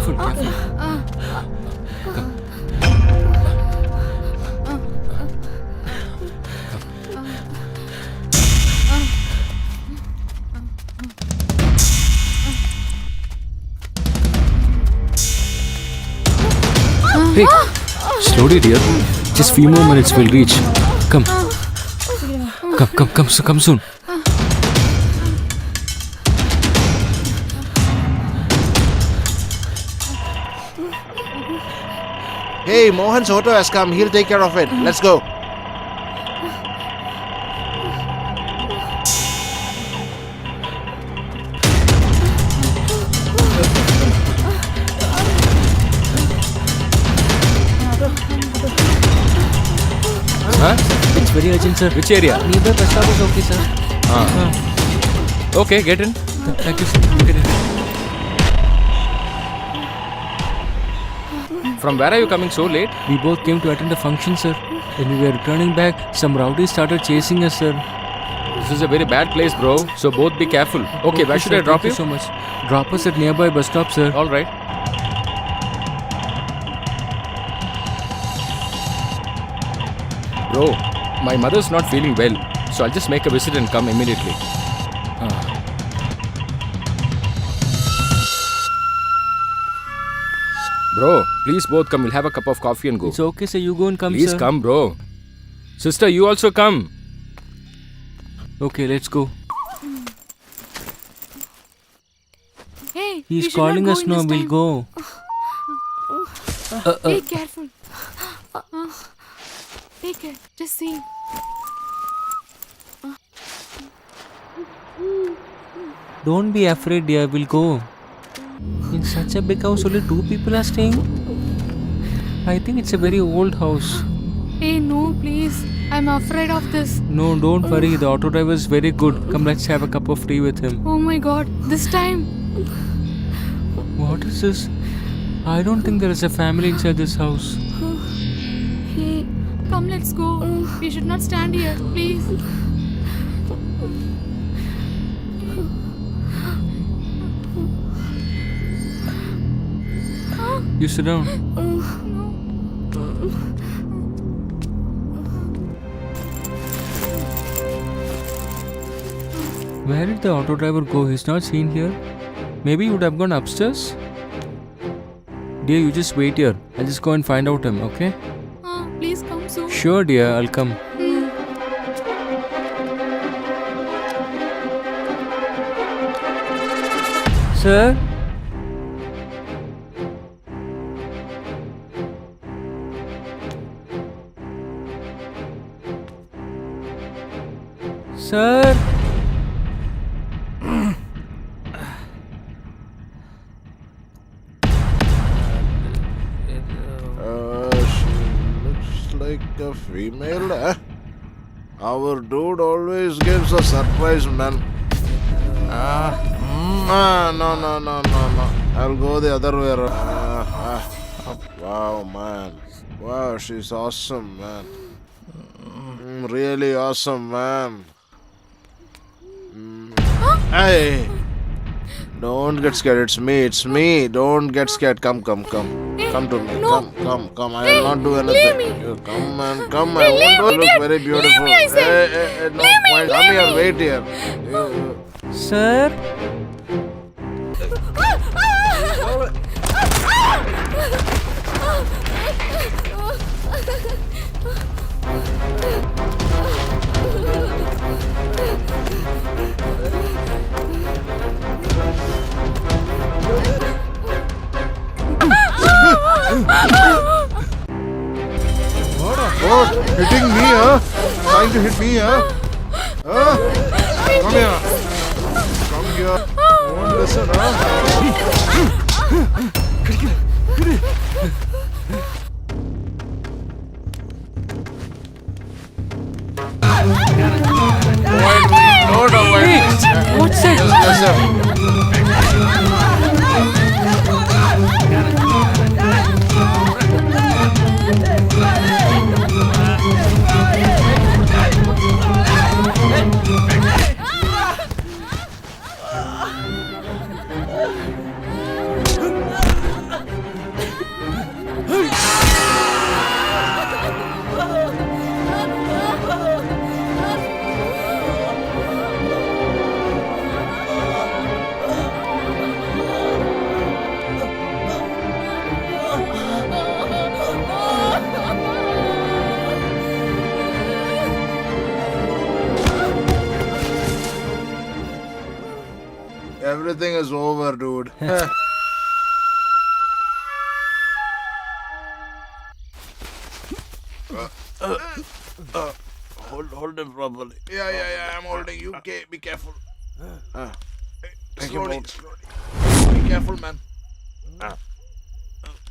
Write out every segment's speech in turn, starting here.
careful. Come. Hey, slowly, dear. Just few more minutes, we'll reach. Come soon. Hey, Mohan's auto has come. He'll take care of it. Let's go. Huh? It's very urgent, sir. Which area? Nearby bus stop is okay, sir. Okay, get in. Thank you, sir. Get in. From where are you coming so late? We both came to attend a function, sir. When we were returning back, some rowdies started chasing us, sir. This is a very bad place, bro. So both be careful. Okay, where should I drop you? Thank you so much. Drop us at nearby bus stop, sir. All right. Bro, my mother's not feeling well, so I'll just make a visit and come immediately. Bro, please both come. We'll have a cup of coffee and go. It's okay, sir. You go and come, Please sir. come, bro. Sister, you also come. Okay, let's go. Hey, He's calling us now. We'll go. Be careful. Take care. Just see. Don't be afraid, dear. We'll go. In such a big house, only 2 people are staying. I think it's a very old house. Hey, no, please. I'm afraid of this. No, don't worry. The auto driver is very good. Come, let's have a cup of tea with him. Oh my god, this time. What is this? I don't think there is a family inside this house. Hey, come, let's go. We should not stand here, please. You sit down. Where did the auto driver go? He's not seen here. Maybe he would have gone upstairs. Dear, you just wait here. I'll just go and find out him, okay? Please come soon. Sure, dear. I'll come. Sir? Sir? She looks like a female, eh? Our dude always gives a surprise, man. No. I'll go the other way around. Wow, man. Wow, she's awesome, man. Really awesome, man. Hey! Don't get scared. It's me. Don't get scared. Come. Come to me. No. Come. I will not do anything. leave me. You come, man. Come. I want to look very beautiful. Leave me, I said. Hey, no Leave me, point. leave Come here. me. Wait here. Sir? What? Hitting me, huh? Trying to hit me, huh? Come here. Come here. Won't listen, Don't avoid me. What's that? Listen. is over, dude. Hold him properly. Yeah. I'm holding you. Okay, be careful. Take him out. Slowly. Be careful, man.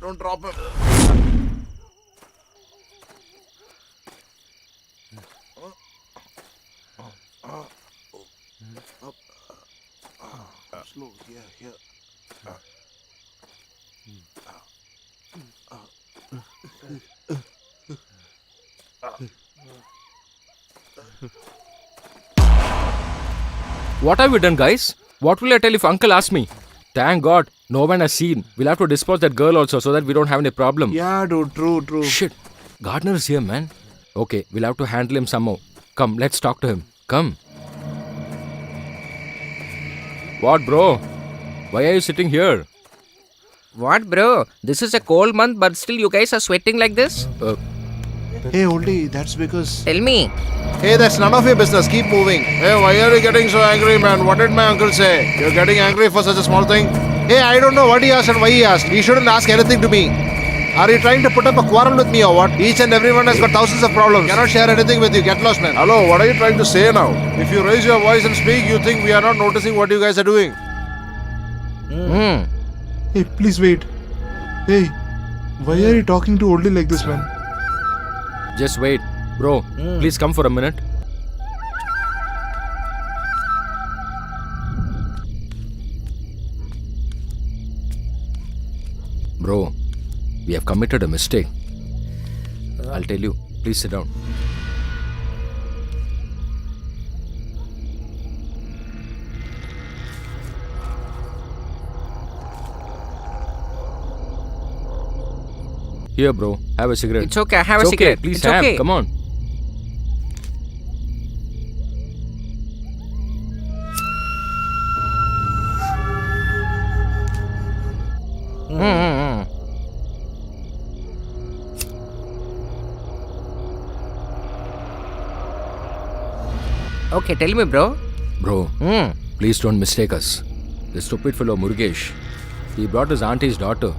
Don't drop him. Slow. Here. What have you done, guys? What will I tell if uncle asks me? Thank God, no one has seen. We'll have to dispose that girl also so that we don't have any problem. Yeah, dude. True. Shit. Gardner is here, man. Okay, we'll have to handle him somehow. Come, let's talk to him. Come. What, bro? Why are you sitting here? What, bro? This is a cold month, but still you guys are sweating like this? Hey, Oldie, that's because... Tell me. Hey, that's none of your business. Keep moving. Hey, why are you getting so angry, man? What did my uncle say? You're getting angry for such a small thing? Hey, I don't know what he asked and why he asked. He shouldn't ask anything to me. Are you trying to put up a quarrel with me or what? Each and everyone has got thousands of problems. Cannot share anything with you. Get lost, man. Hello, what are you trying to say now? If you raise your voice and speak, you think we are not noticing what you guys are doing. Hey, please wait. Hey, why are you talking to Oldie like this, man? Just wait. Bro, please come for a minute. Bro, we have committed a mistake. I'll tell you. Please sit down. Here, bro. Have a cigarette. It's okay, I have a It's cigarette. Okay. Please It's have. okay. Come on. Okay, tell me, bro. Bro, please don't mistake us. The stupid fellow Murugesh, he brought his auntie's daughter.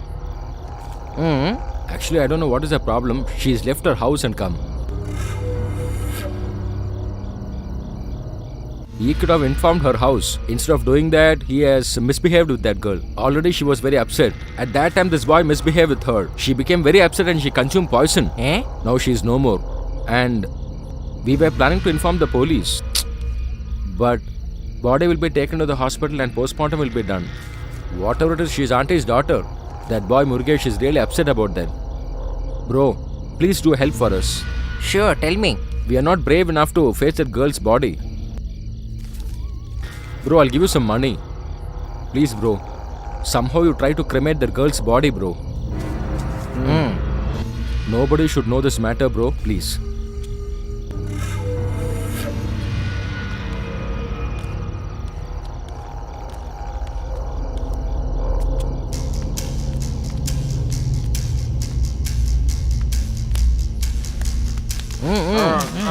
Actually, I don't know what is the problem. She's left her house and come. He could have informed her house. Instead of doing that, he has misbehaved with that girl. Already she was very upset. At that time, this boy misbehaved with her. She became very upset and she consumed poison. Now she is no more. And we were planning to inform the police. But body will be taken to the hospital and postmortem will be done. Whatever it is, she is auntie's daughter. That boy Murugesh is really upset about that. Bro, please do help for us. Sure, tell me. We are not brave enough to face that girl's body. Bro, I'll give you some money. Please, bro. Somehow you try to cremate that girl's body, bro. Nobody should know this matter, bro. Please.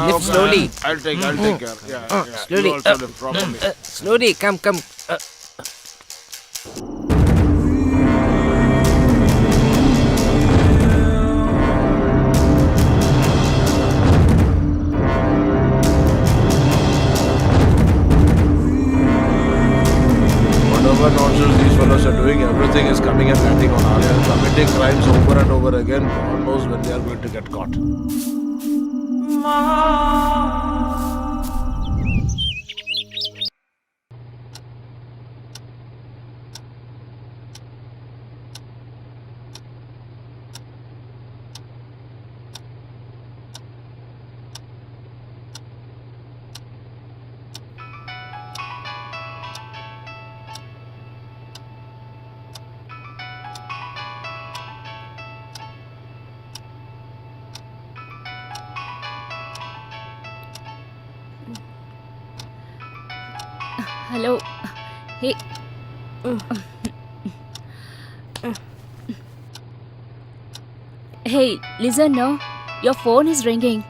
Lift slowly. I'll take care. Yeah. Slowly. You also lift properly. Slowly, come. Whatever nonsense these fellows are doing, everything is coming and landing on us. They are committing crimes over and over again. God knows when they are going to get caught. Hello. Hey. Hey, listen now. Your phone is ringing.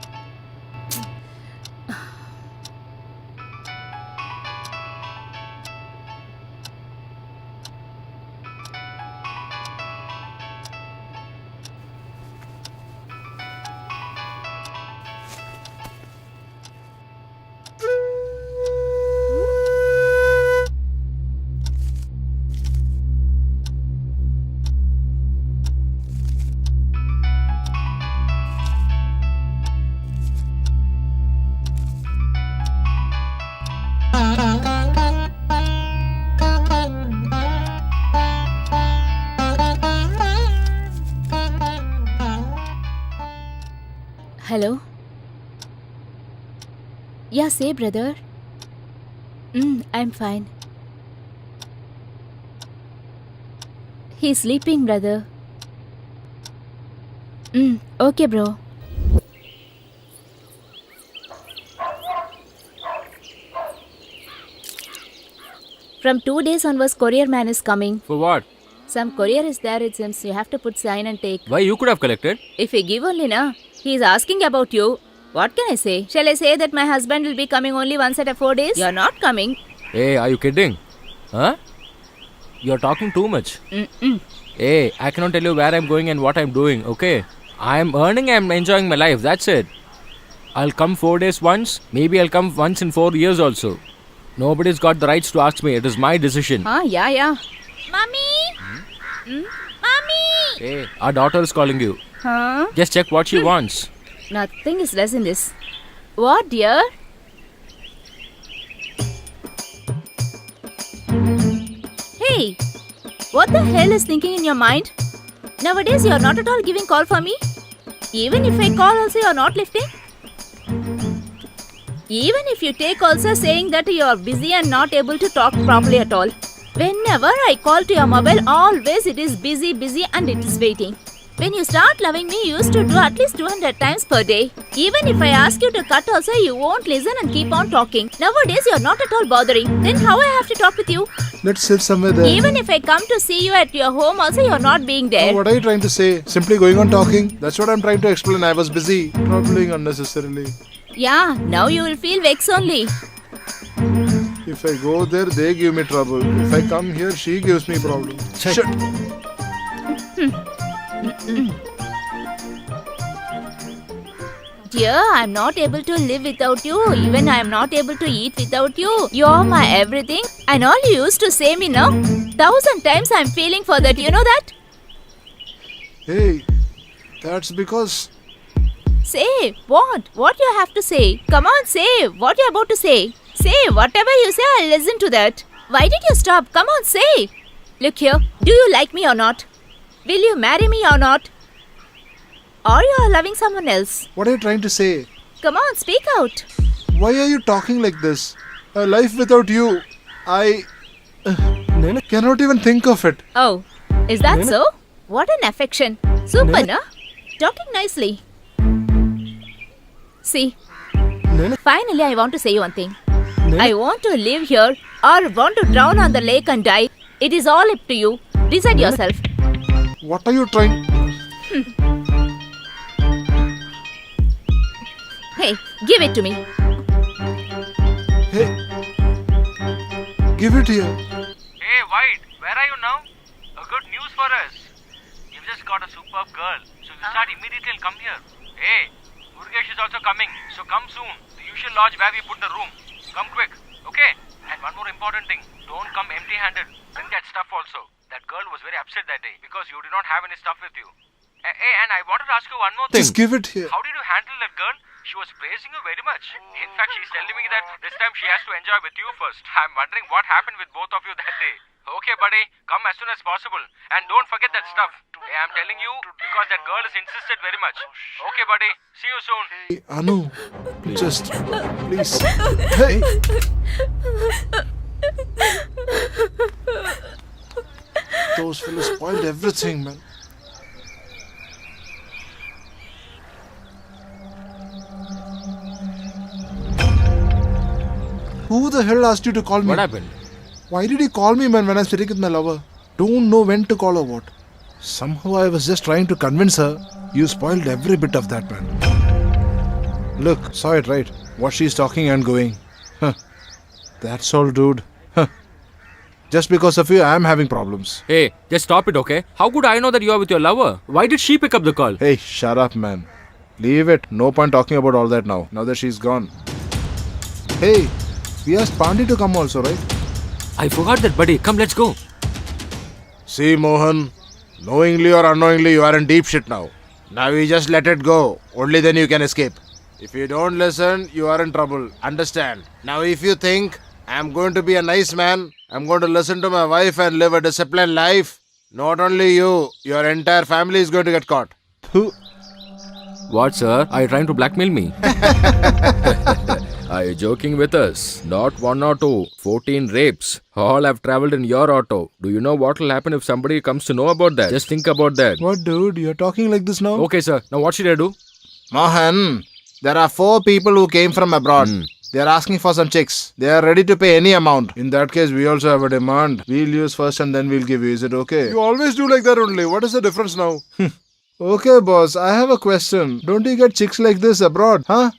Hello? Yeah, say, brother. I'm fine. He's sleeping, brother. Okay, bro. From 2 days onwards, courier man is coming. For what? Some courier is there, it seems. You have to put sign and take. Why you could have collected? If you give only, na? He is asking about you. What can I say? Shall I say that my husband will be coming only once at 4 days? You're not coming. Hey, are you kidding? Huh? You're talking too much. Hey, I cannot tell you where I'm going and what I'm doing, okay? I'm earning and enjoying my life, that's it. I'll come 4 days once, maybe I'll come once in 4 years also. Nobody's got the rights to ask me, it is my decision. Yeah. Mommy? Mommy! Hey, our daughter is calling you. Huh? Just check what she wants. Nothing is less in this. What, dear? Hey, what the hell is thinking in your mind? Nowadays, you're not at all giving call for me. Even if I call also, you're not lifting. Even if you take also saying that you're busy and not able to talk properly at all. Whenever I call to your mobile, always it is busy and it is waiting. When you start loving me, you used to do at least 200 times per day. Even if I ask you to cut also, you won't listen and keep on talking. Nowadays, you're not at all bothering. Then how I have to talk with you? Let's sit somewhere there. Even if I come to see you at your home also, you're not being there. Oh, what are you trying to say? Simply going on talking? That's what I'm trying to explain. I was busy. Troubling unnecessarily. Yeah, now you will feel vexed only. If I go there, they give me trouble. If I come here, she gives me problem. Check. Shut. Dear, I'm not able to live without you. Even I'm not able to eat without you. You're my everything. And all you used to say me now, 1,000 times I'm feeling for that. You know that? Hey, that's because... Say what? What you have to say? Come on, say what you're about to say. Say whatever you say, I'll listen to that. Why did you stop? Come on, say. Look here, do you like me or not? Will you marry me or not? Or you are loving someone else? What are you trying to say? Come on, speak out. Why are you talking like this? A life without you, I cannot even think of it. Oh, is that so? What an affection. Super, na? Talking nicely. See, finally I want to say you one thing. I want to live here or want to drown on the lake and die. It is all up to you. Decide yourself. What are you trying... Hey, give it to me. Hey, give it here. Hey, White, where are you now? A good news for us. You've just got a superb girl, so you start immediately and come here. Hey, Murugesh is also coming, so come soon. The usual lodge where we put the room. Come quick, okay? And one more important thing, don't come empty-handed. Bring that stuff also. That girl was very upset that day because you did not have any stuff with you. Hey, and I wanted to ask you one more thing. Just give it here. How did you handle that girl? She was praising you very much. In fact, she's telling me that this time she has to enjoy with you first. I'm wondering what happened with both of you that day. Okay, buddy, come as soon as possible. And don't forget that stuff. Hey, I'm telling you because that girl has insisted very much. Okay, buddy, see you soon. Hey, Anu, just please. Hey, those fellas spoiled everything, man. Who the hell asked you to call me? What happened? Why did you call me, man, when I'm sitting with my lover? Don't know when to call or what. Somehow I was just trying to convince her. You spoiled every bit of that, man. Look, saw it, right? What she's talking and going. Huh. That's all, dude. Huh. Just because of you, I'm having problems. Hey, just stop it, okay? How could I know that you are with your lover? Why did she pick up the call? Hey, shut up, man. Leave it. No point talking about all that now. Now that she's gone. Hey, we asked Pandey to come also, right? I forgot that, buddy. Come, let's go. See, Mohan, knowingly or unknowingly, you are in deep shit now. Now you just let it go. Only then you can escape. If you don't listen, you are in trouble. Understand? Now, if you think I'm going to be a nice man, I'm going to listen to my wife and live a disciplined life, not only you, your entire family is going to get caught. Who? What, sir? Are you trying to blackmail me? Are you joking with us? Not 1 or 2, 14 rapes. All have traveled in your auto. Do you know what will happen if somebody comes to know about that? Just think about that. What, dude? You're talking like this now? Okay, sir. Now what should I do? Mohan, there are 4 people who came from abroad. They are asking for some chicks. They are ready to pay any amount. In that case, we also have a demand. We'll use first and then we'll give you. Is it okay? You always do like that only. What is the difference now? Okay, boss. I have a question. Don't you get chicks like this abroad, huh?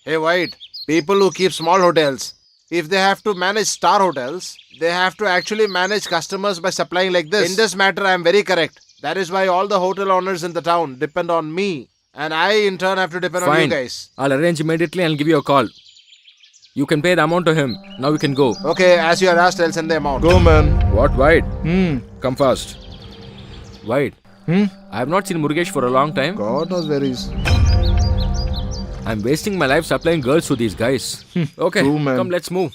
Hey, White, people who keep small hotels, if they have to manage star hotels, they have to actually manage customers by supplying like this. In this matter, I am very correct. That is why all the hotel owners in the town depend on me. And I, in turn, have to depend on you Fine. guys. I'll arrange immediately and I'll give you a call. You can pay the amount to him. Now you can go. Okay, as you are asked, I'll send the amount. Go, man. What, White? Hmm. Come fast. White. I have not seen Murugesh for a long time. God knows where he's. I'm wasting my life supplying girls to these guys. Okay, True, man. come, let's move.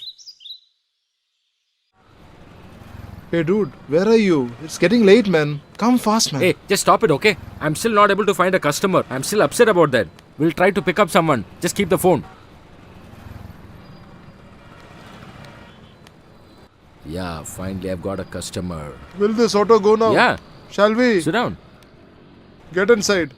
Hey, dude. Where are you? It's getting late, man. Come fast, man. Hey, just stop it, okay? I'm still not able to find a customer. I'm still upset about that. We'll try to pick up someone. Just keep the phone. Yeah, finally I've got a customer. Will this auto go now? Yeah, Shall we? sit down. Get inside.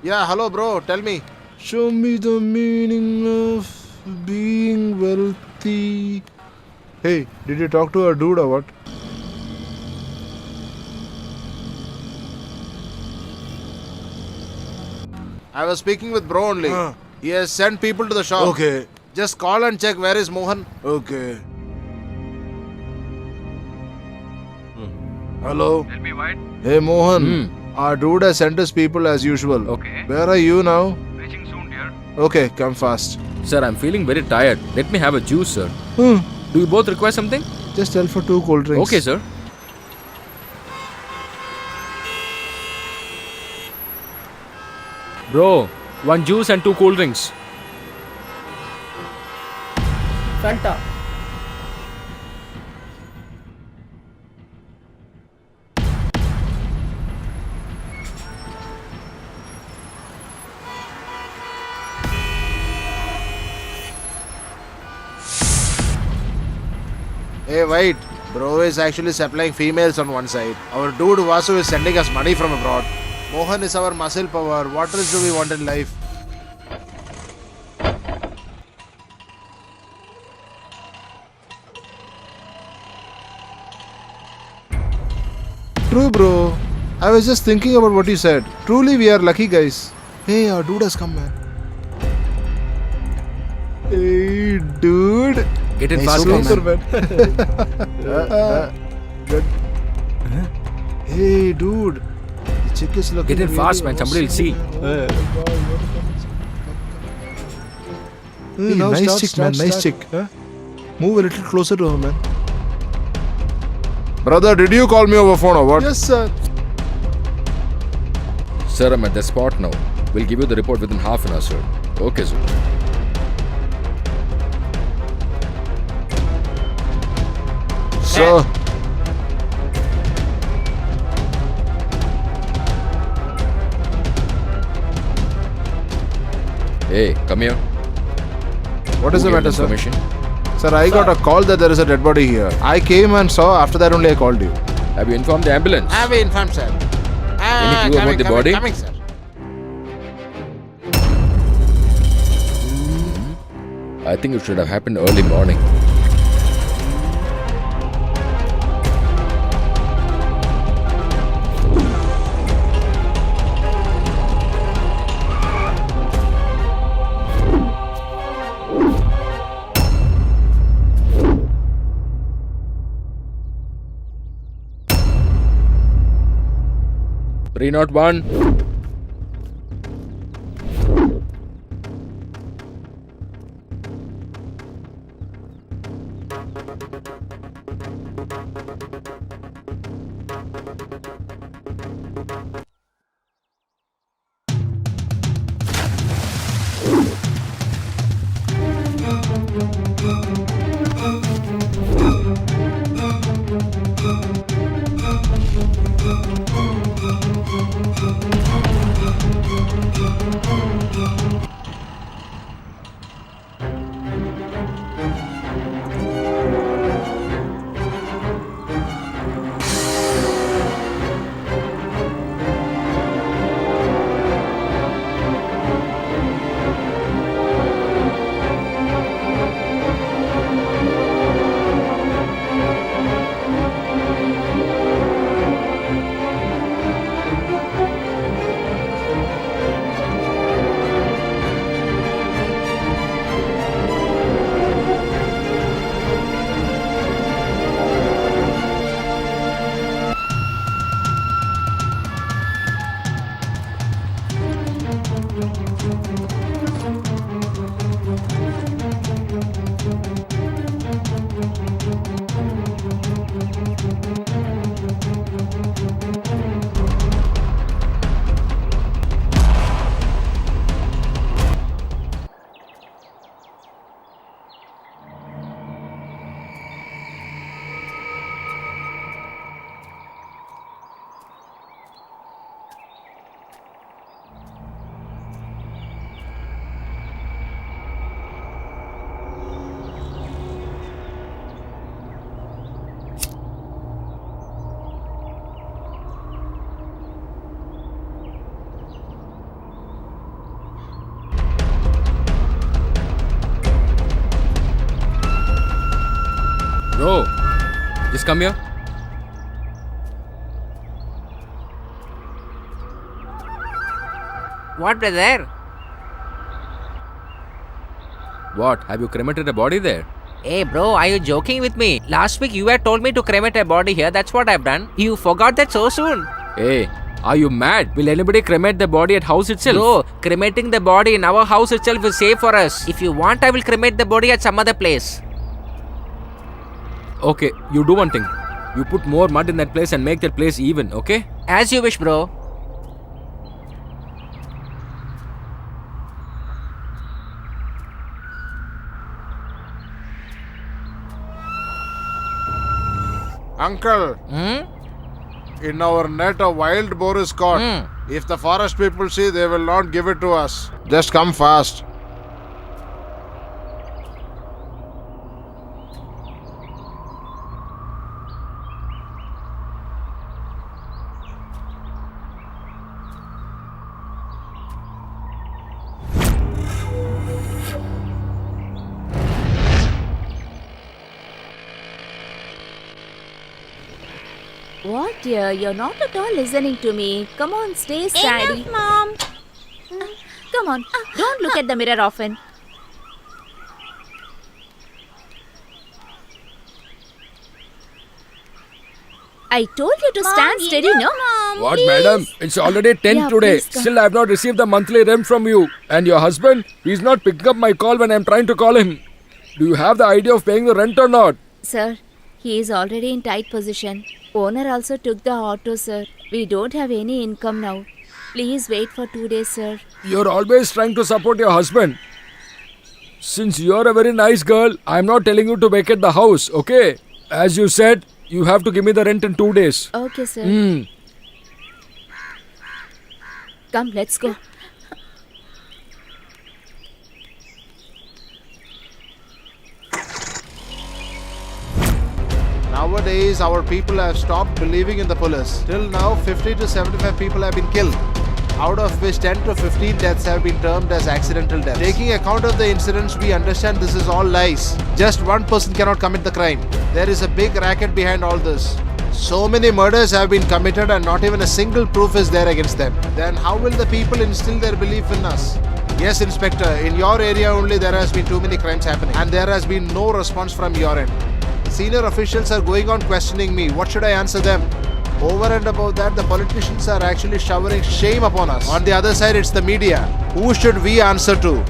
Yeah, hello, bro. Tell me. Show me the meaning of being wealthy. Hey, did you talk to a dude or what? I was speaking with bro only. Huh. He has sent people to the shop. Okay. Just call and check where is Mohan. Okay. Hello. Tell me, White. Hey, Mohan. Our dude has sent us people as usual. Okay. Where are you now? Reaching soon, dear. Okay, come fast. Sir, I'm feeling very tired. Let me have a juice, sir. Hmm. Do you both require something? Just tell for 2 cold drinks. Okay, sir. Bro, 1 juice and 2 cool drinks. Fanta. Hey, White. Bro is actually supplying females on one side. Our dude Vasu is sending us money from abroad. Mohan is our muscle power. What else do we want in life? True, bro. I was just thinking about what you said. Truly, we are lucky guys. Hey, our dude has come, man. Hey, dude. Get in Hey, fast, super, man. Good. Hey, dude. The chick is looking Get in really fast, man. Somebody will see. Hey, nice chick, man. Nice chick. Huh? Move a little closer to her, man. Brother, did you call me over phone or what? Yes, sir. Sir, I'm at the spot now. We'll give you the report within half an hour, sir. Okay, sir. Sir. Hey, come here. What is Who the gave matter, sir? information? Sir, I got a call that there is a dead body here. I came and saw. After that only I called you. Have you informed the ambulance? Have we informed, sir? Any clue about the body? Coming, sir. I think it should have happened early morning. Three not one. Bro, just come here. What, brother? What? Have you cremated a body there? Hey bro, are you joking with me? Last week you had told me to cremate a body here, that's what I've done. You forgot that so soon. Hey, are you mad? Will anybody cremate the body at house itself? Bro, cremating the body in our house itself is safe for us. If you want, I will cremate the body at some other place. Okay, you do one thing. You put more mud in that place and make that place even, okay? As you wish, bro. Uncle, in our net a wild boar is caught. If the forest people see, they will not give it to us. Just come fast. What, dear? You're not at all listening to me. Come on, stay steady. Enough, Mom. Come on, don't look at the mirror often. I told you to stand steady, no? Mom. What, madam? It's already 10 Yeah, today. please come. Still, I have not received the monthly rent from you. And your husband? He's not picking up my call when I'm trying to call him. Do you have the idea of paying the rent or not? Sir, he is already in tight position. Owner also took the auto, sir. We don't have any income now. Please wait for 2 days, sir. You're always trying to support your husband. Since you're a very nice girl, I'm not telling you to vacate the house, okay? As you said, you have to give me the rent in 2 days. Okay, sir. Hmm. Come, let's go. Nowadays, our people have stopped believing in the police. Till now, 50 to 75 people have been killed, out of which 10 to 15 deaths have been termed as accidental deaths. Taking account of the incidents, we understand this is all lies. Just one person cannot commit the crime. There is a big racket behind all this. So many murders have been committed and not even a single proof is there against them. Then how will the people instill their belief in us? Yes, Inspector, in your area only there has been too many crimes happening and there has been no response from your end. Senior officials are going on questioning me. What should I answer them? Over and above that, the politicians are actually showering shame upon us. On the other side, it's the media. Who should we answer to?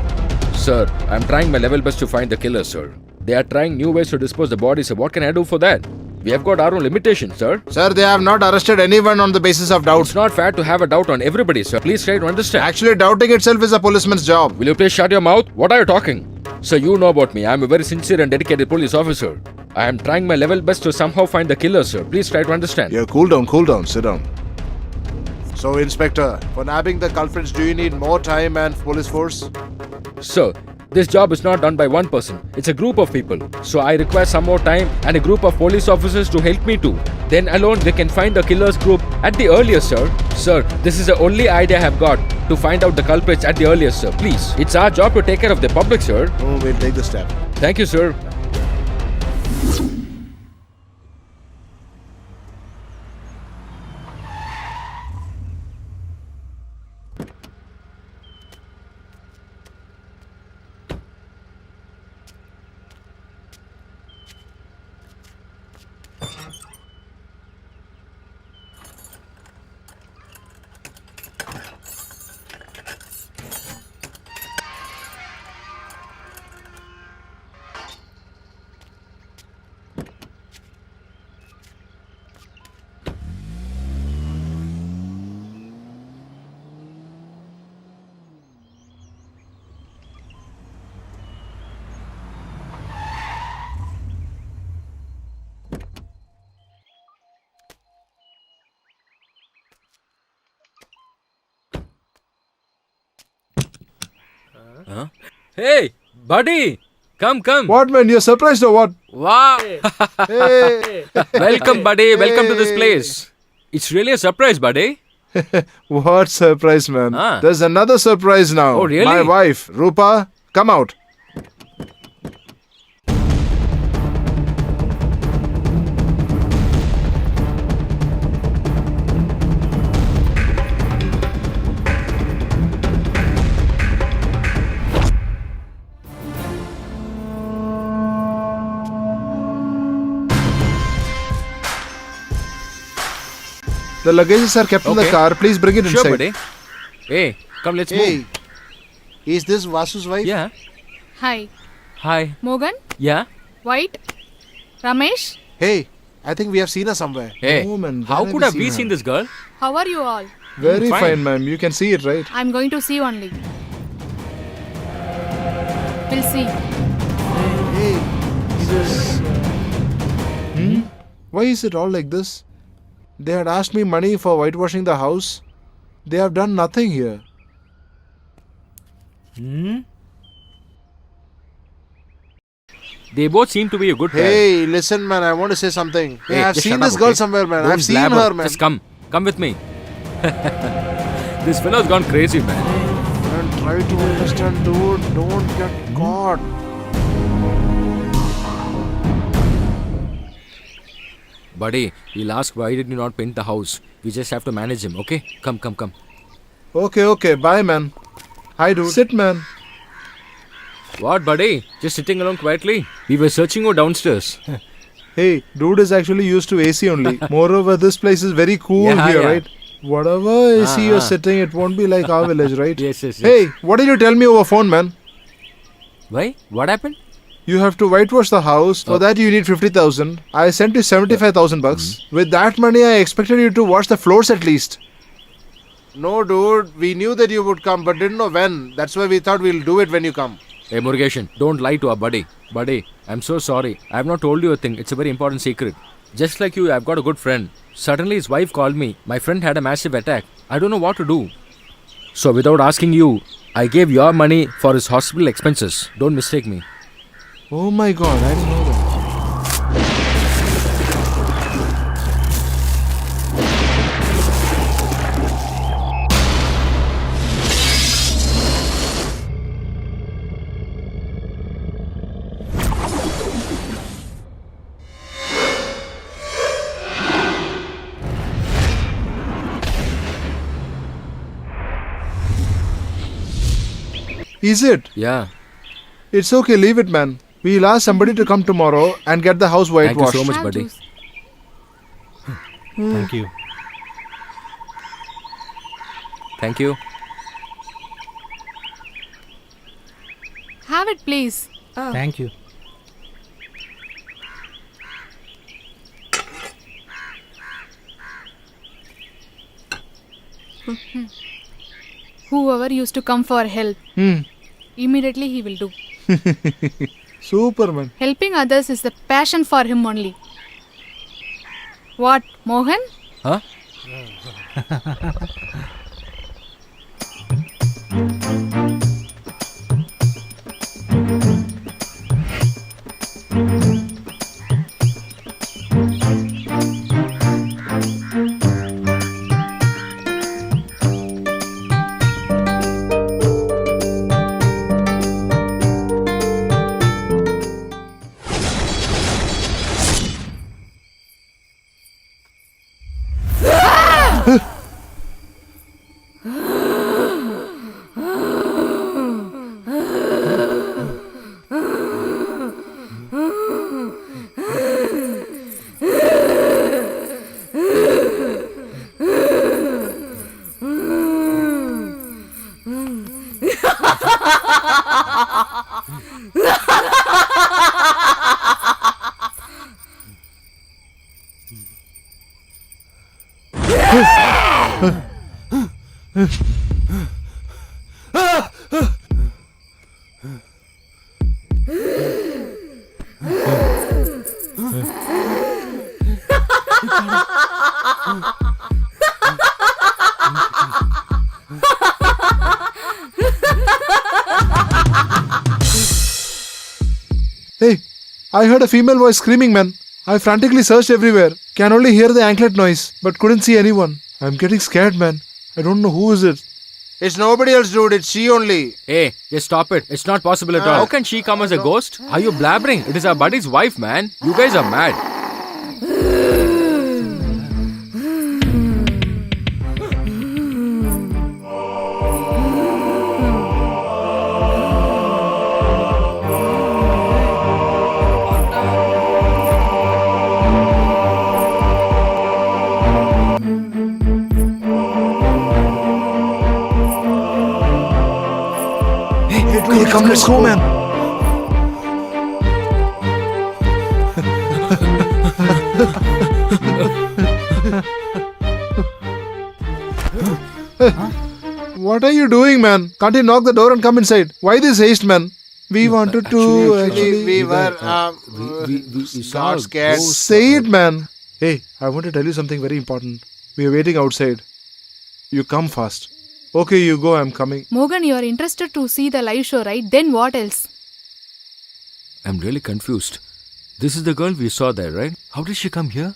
Sir, I'm trying my level best to find the killer, sir. They are trying new ways to dispose the body, so what can I do for that? We have got our own limitations, sir. Sir, they have not arrested anyone on the basis of doubts. It's not fair to have a doubt on everybody, sir. Please try to understand. Actually, doubting itself is a policeman's job. Will you please shut your mouth? What are you talking? Sir, you know about me. I'm a very sincere and dedicated police officer. I am trying my level best to somehow find the killer, sir. Please try to understand. Yeah, cool down, sit down. So, Inspector, for nabbing the culprits, do you need more time and police force? Sir, this job is not done by one person. It's a group of people. So I require some more time and a group of police officers to help me too. Then alone they can find the killer's group at the earliest, sir. Sir, this is the only idea I have got to find out the culprits at the earliest, sir. Please. It's our job to take care of the public, sir. Oh, we'll take the step. Thank you, sir. Hey, buddy. Come. What, man? You're surprised or what? Wow. Hey! Welcome, buddy. Welcome to this place. It's really a surprise, buddy. What surprise, man? Ah. There's another surprise now. Oh, really? My wife, Rupa, come out. The luggages are kept in the Okay. car. Please bring it Sure, inside. buddy. Hey, come, let's Hey, move. is this Vasu's wife? Yeah. Hi. Hi. Morgan? Yeah. White? Ramesh? Hey, I think we have seen her somewhere. Hey, Oh, man, how where could have have we we seen seen her? this girl? How are you all? Very Fine. fine, ma'am. You can see it, right? I'm going to see only. We'll see. Hey, is this... Why is it all like this? They had asked me money for whitewashing the house. They have done nothing here. They both seem to be a good pair. Hey, listen, man, I want to say something. Hey, I've just seen shut this up, girl okay? somewhere, man. Don't I've seen blabber. her, man. Just come. Come with me. This fellow's gone crazy, man. And try to understand, dude. Don't get caught. Buddy, he'll ask why did you not paint the house. We just have to manage him, okay? Come, come, come. Okay. Bye, man. Hi, dude. Sit, man. What, buddy? Just sitting alone quietly? We were searching you downstairs. Hey, dude is actually used to AC only. Moreover, this place is very cool Yeah, here, yeah. right? Whatever AC you're Ah. sitting, it won't be like our village, right? Yes. Hey, what did you tell me over phone, man? Why? What happened? You have to whitewash the house. For that, you need 50,000. I sent you 75,000 bucks. With that money, I expected you to wash the floors at least. No, dude. We knew that you would come, but didn't know when. That's why we thought we'll do it when you come. Hey, Murugeshan, don't lie to our buddy. Buddy, I'm so sorry. I have not told you a thing. It's a very important secret. Just like you, I've got a good friend. Suddenly, his wife called me. My friend had a massive attack. I don't know what to do. So, without asking you, I gave your money for his hospital expenses. Don't mistake me. Oh my god, I didn't know that. Is it? Yeah. It's okay, leave it, man. We'll ask somebody to come tomorrow and get the house Thank you whitewashed. so much, Have buddy. juice. Thank you. Thank you. Have it, please. Thank you. Whoever used to come for help, immediately he will do. Superman. Helping others is the passion for him only. What, Mohan? Huh? Hey, I heard a female voice screaming, man. I frantically searched everywhere. Can only hear the anklet noise, but couldn't see anyone. I'm getting scared, man. I don't know who is it. It's nobody else, dude. It's she only. Hey, just stop it. It's not possible at all. How can she come as a ghost? Are you blabbering? It is our buddy's wife, man. You guys are mad. Hey, come, let's go, man. What are you doing, man? Can't you knock the door and come inside? Why this haste, man? We wanted to Actually, we were got scared. Say it, man. Hey, I want to tell you something very important. We are waiting outside. You come fast. Okay, you go. I'm coming. Morgan, you are interested to see the live show, right? Then what else? I'm really confused. This is the girl we saw there, right? How did she come here?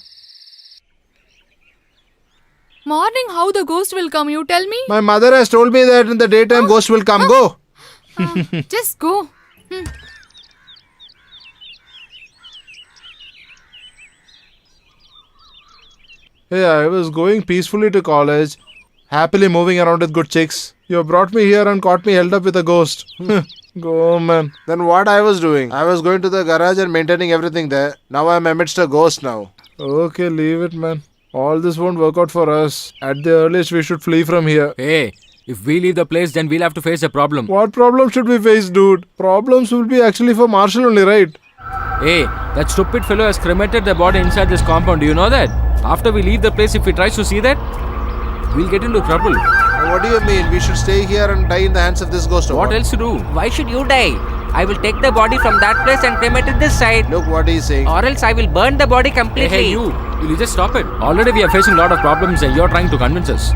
Morning, how the ghost will come? You tell me. My mother has told me that in the daytime ghost will come. Go. Just go. Hey, I was going peacefully to college, happily moving around with good chicks. You brought me here and caught me held up with a ghost. Go, man. Then what I was doing? I was going to the garage and maintaining everything there. Now I'm amidst a ghost now. Okay, leave it, man. All this won't work out for us. At the earliest, we should flee from here. Hey, if we leave the place, then we'll have to face a problem. What problem should we face, dude? Problems will be actually for Marshall only, right? Hey, that stupid fellow has cremated the body inside this compound. Do you know that? After we leave the place, if he tries to see that, we'll get into trouble. What do you mean? We should stay here and die in the hands of this ghost? or What else to do? Why should you die? I will take the body from that place and cremate it this side. Look what he's saying. Or else I will burn the body completely. Hey, you! Will you just stop it? Already we are facing a lot of problems and you're trying to convince us.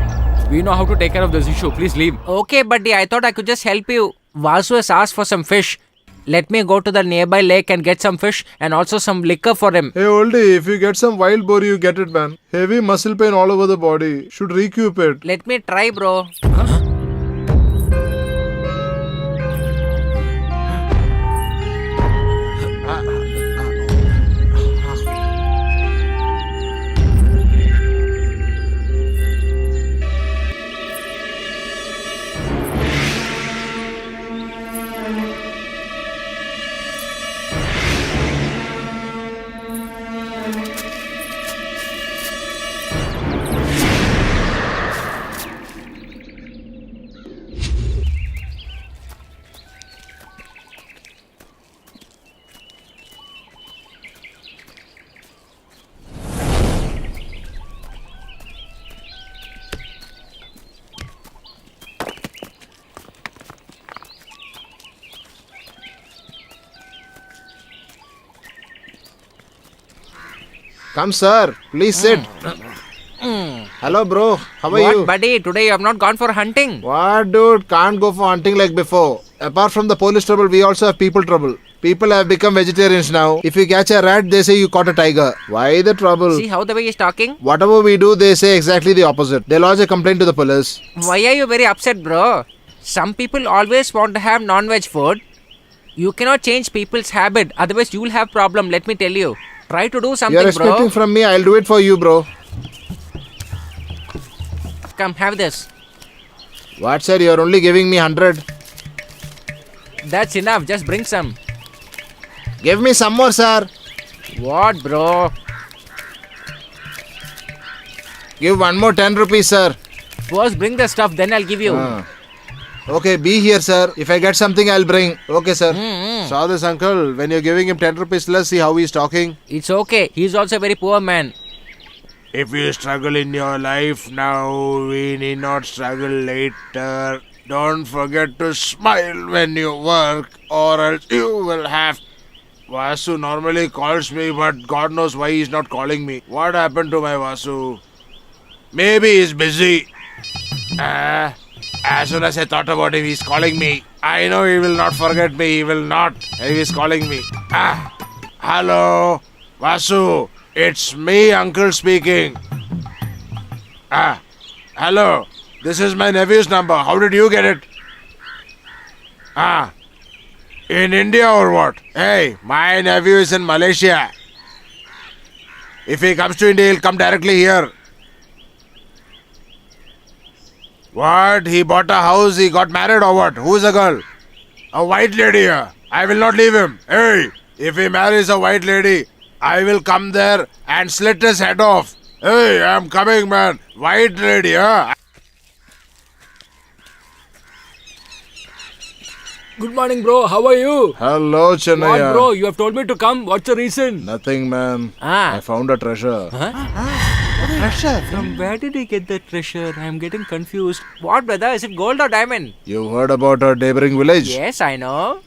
We know how to take care of this issue. Please leave. Okay, buddy, I thought I could just help you. Vasu has asked for some fish. Let me go to the nearby lake and get some fish and also some liquor for him. Hey, oldie, if you get some wild boar, you get it, man. Heavy muscle pain all over the body. Should recoup it. Let me try, bro. Come, sir. Please sit. Hello, bro. How are What, you? buddy? Today you have not gone for hunting. What, dude? Can't go for hunting like before. Apart from the police trouble, we also have people trouble. People have become vegetarians now. If you catch a rat, they say you caught a tiger. Why the trouble? See how the way he's talking? Whatever we do, they say exactly the opposite. They lodge a complaint to the police. Why are you very upset, bro? Some people always want to have non-veg food. You cannot change people's habit. Otherwise, you will have problem. Let me tell you. Try to do something, You're expecting bro. from me, I'll do it for you, bro. Come, have this. What, sir? You're only giving me 100. That's enough. Just bring some. Give me some more, sir. What, bro? Give one more 10 rupees, sir. First, bring the stuff. Then I'll give you. Okay, be here, sir. If I get something, I'll bring. Okay, sir. Saw this uncle. When you're giving him 10 rupees, let's see how he's talking. It's okay. He's also a very poor man. If you struggle in your life now, we need not struggle later. Don't forget to smile when you work, or else you will have. Vasu normally calls me, but God knows why he's not calling me. What happened to my Vasu? Maybe he's busy. As soon as I thought about him, he's calling me. I know he will not forget me. He will not. He's calling me. Hello, Vasu. It's me, uncle speaking. Hello. This is my nephew's number. How did you get it? In India or what? Hey, my nephew is in Malaysia. If he comes to India, he'll come directly here. What? He bought a house, he got married or what? Who's the girl? A white lady here. I will not leave him. Hey, if he marries a white lady, I will come there and slit his head off. Hey, I'm coming, man. White lady, huh? Good morning, bro. How are you? Hello, What, Chennaya. bro? You have told me to come. What's the reason? Nothing, man. Ah. I found a treasure. From where did he get that treasure? I am getting confused. What, brother? Is it gold or diamond? You heard about our neighboring village? Yes, I know.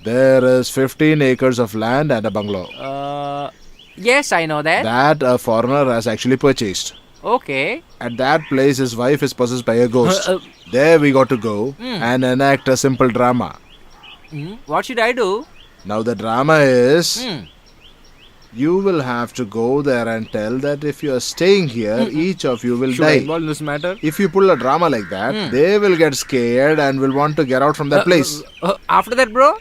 There is 15 acres of land and a bungalow. Yes, I know that. That a foreigner has actually purchased. Okay. At that place, his wife is possessed by a ghost. There we got to go and enact a simple drama. What should I do? Now the drama is, you will have to go there and tell that if you are staying here, each of you will Should I die. involve in this matter? If you pull a drama like that, they will get scared and will want to get out from that place. After that, bro?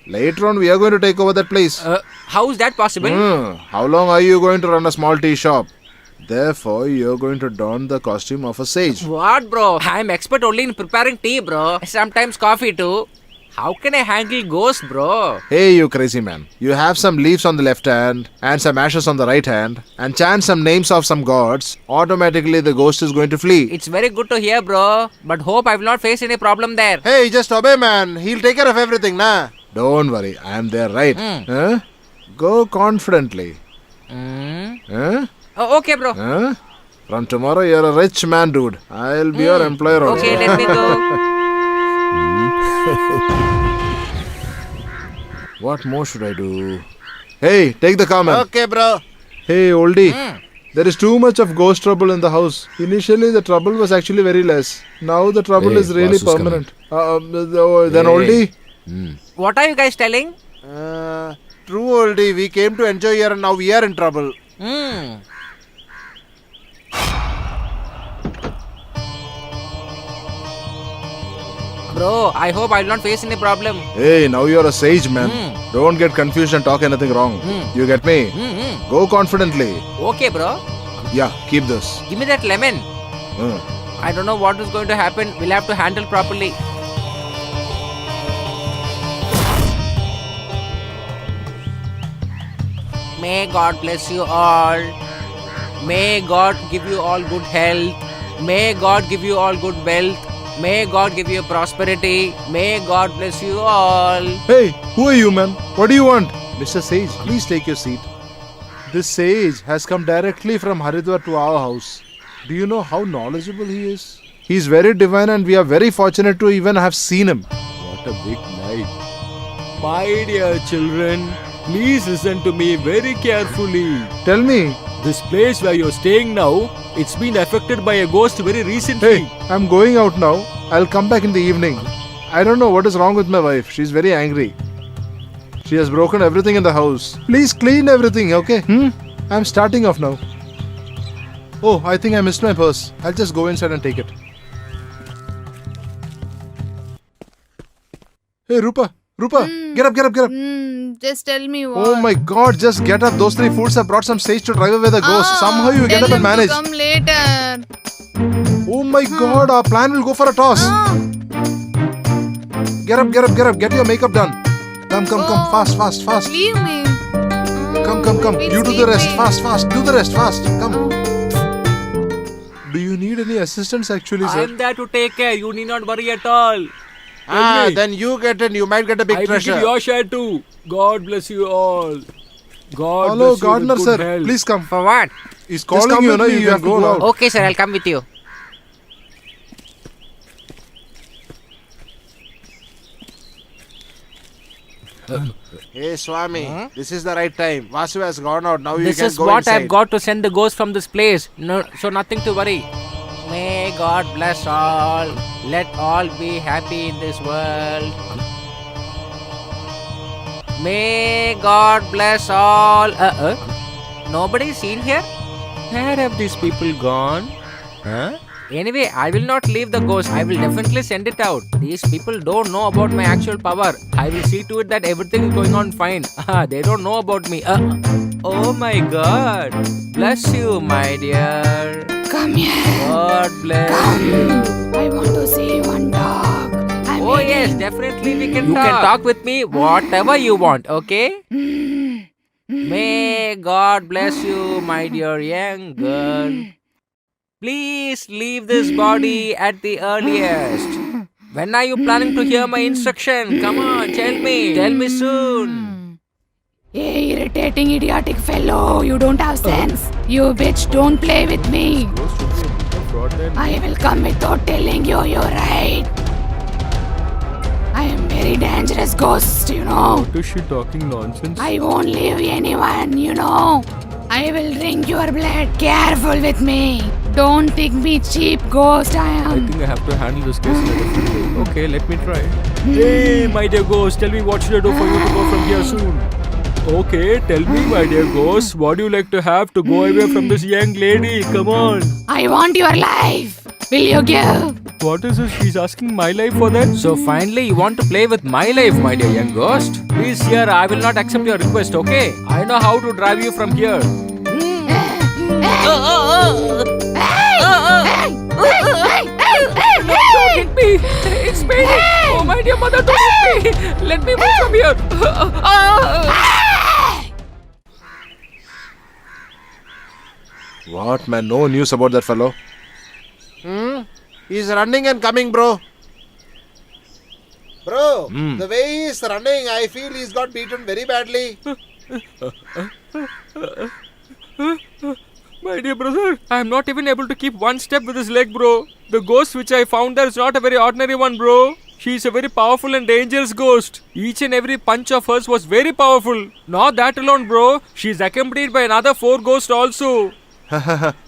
Later on, we are going to take over that place. How is that possible? How long are you going to run a small tea shop? Therefore, you're going to don the costume of a sage. What, bro? I'm expert only in preparing tea, bro. Sometimes coffee too. How can I handle ghosts, bro? Hey, you crazy man. You have some leaves on the left hand and some ashes on the right hand and chant some names of some gods. Automatically, the ghost is going to flee. It's very good to hear, bro. But hope I will not face any problem there. Hey, just obey, man. He'll take care of everything, nah? Don't worry. I am there, right? Huh? Go confidently. Huh? Oh, okay, bro. Huh? From tomorrow, you're a rich man, dude. I'll be your employer also. Okay, let me go. What more should I do? Hey, take the car, man. Okay, bro. Hey, oldie. There is too much of ghost trouble in the house. Initially, the trouble was actually very less. Now the trouble Hey, is really Vasu's permanent. Then, oldie. What are you guys telling? True, oldie. We came to enjoy here and now we are in trouble. Bro, I hope I will not face any problem. Hey, now you're a sage, man. Don't get confused and talk anything wrong. You get me? Go confidently. Okay, bro. Yeah, keep this. Give me that lemon. I don't know what is going to happen. We'll have to handle properly. May God bless you all. May God give you all good health. May God give you all good wealth. May God give you prosperity. May God bless you all. Hey, who are you, man? What do you want? Mr. Sage, please take your seat. This sage has come directly from Haridwar to our house. Do you know how knowledgeable he is? He is very divine and we are very fortunate to even have seen him. What a big night. My dear children, please listen to me very carefully. Tell me. This place where you're staying now, it's been affected by a ghost very recently. Hey, I'm going out now. I'll come back in the evening. I don't know what is wrong with my wife. She's very angry. She has broken everything in the house. Please clean everything, okay? I'm starting off now. Oh, I think I missed my purse. I'll just go inside and take it. Hey, Rupa. Get up. Just tell me what. Oh my god, just get up. Those three fools have brought some sage to drive away the ghost. Somehow you get tell up and him manage. To come later. Oh my god, our plan will go for a toss. Get up. Get your makeup done. Come. Fast. Leave me. Come. You do the rest. Fast. Do the rest. Fast. Come. Do you need any assistance actually, sir? I'm there to take care. You need not worry at all. Then you get it. You might get a big I will treasure. give your share too. God bless you all. God Hello, bless you with gardener good sir. health. Please come. For what? He's calling you, no? You have to go out. Okay, sir. I'll come with you. Hey, Swami. This is the right time. Vasu has gone out. Now you This can is go what inside. I've got to send the ghost from this place. No, so nothing to worry. May God bless all. Let all be happy in this world. May God bless all. Nobody's seen here? Where have these people gone? Huh? Anyway, I will not leave the ghost. I will definitely send it out. These people don't know about my actual power. I will see to it that everything is going on fine. They don't know about me. Oh my God. Bless you, my dear. Come here. God bless you. I want to see one dog. Oh yes, definitely we can talk. You can talk with me whatever you want, okay? May God bless you, my dear young girl. Please leave this body at the earliest. When are you planning to hear my instruction? Come on, tell me. Tell me soon. Hey, irritating, idiotic fellow. You don't have sense. You bitch, don't play with me. I will come without telling you, you're right. I am very dangerous ghost, you know. What is she talking nonsense? I won't leave anyone, you know. I will drink your blood. Careful with me. Don't think me cheap ghost I I am. think I have to handle this case in a different way. Okay, let me try. Hey, my dear ghost, tell me what should I do for you to go from here soon? Okay, tell me, my dear ghost, what do you like to have to go away from this young lady? Come on. I want your life. Will you give? What is this? She's asking my life for that? So finally, you want to play with my life, my dear young ghost? Please, here, I will not accept your request, okay? I know how to drive you from here. Don't hit me! It's me! Oh, my dear mother, don't hit me! Let me move from here! What, man? No news about that fellow? He's running and coming, bro. Bro, the way he's running, I feel he's got beaten very badly. My dear brother, I am not even able to keep one step with his leg, bro. The ghost which I found there is not a very ordinary one, bro. She is a very powerful and dangerous ghost. Each and every punch of hers was very powerful. Not that alone, bro. She is accompanied by another 4 ghosts also.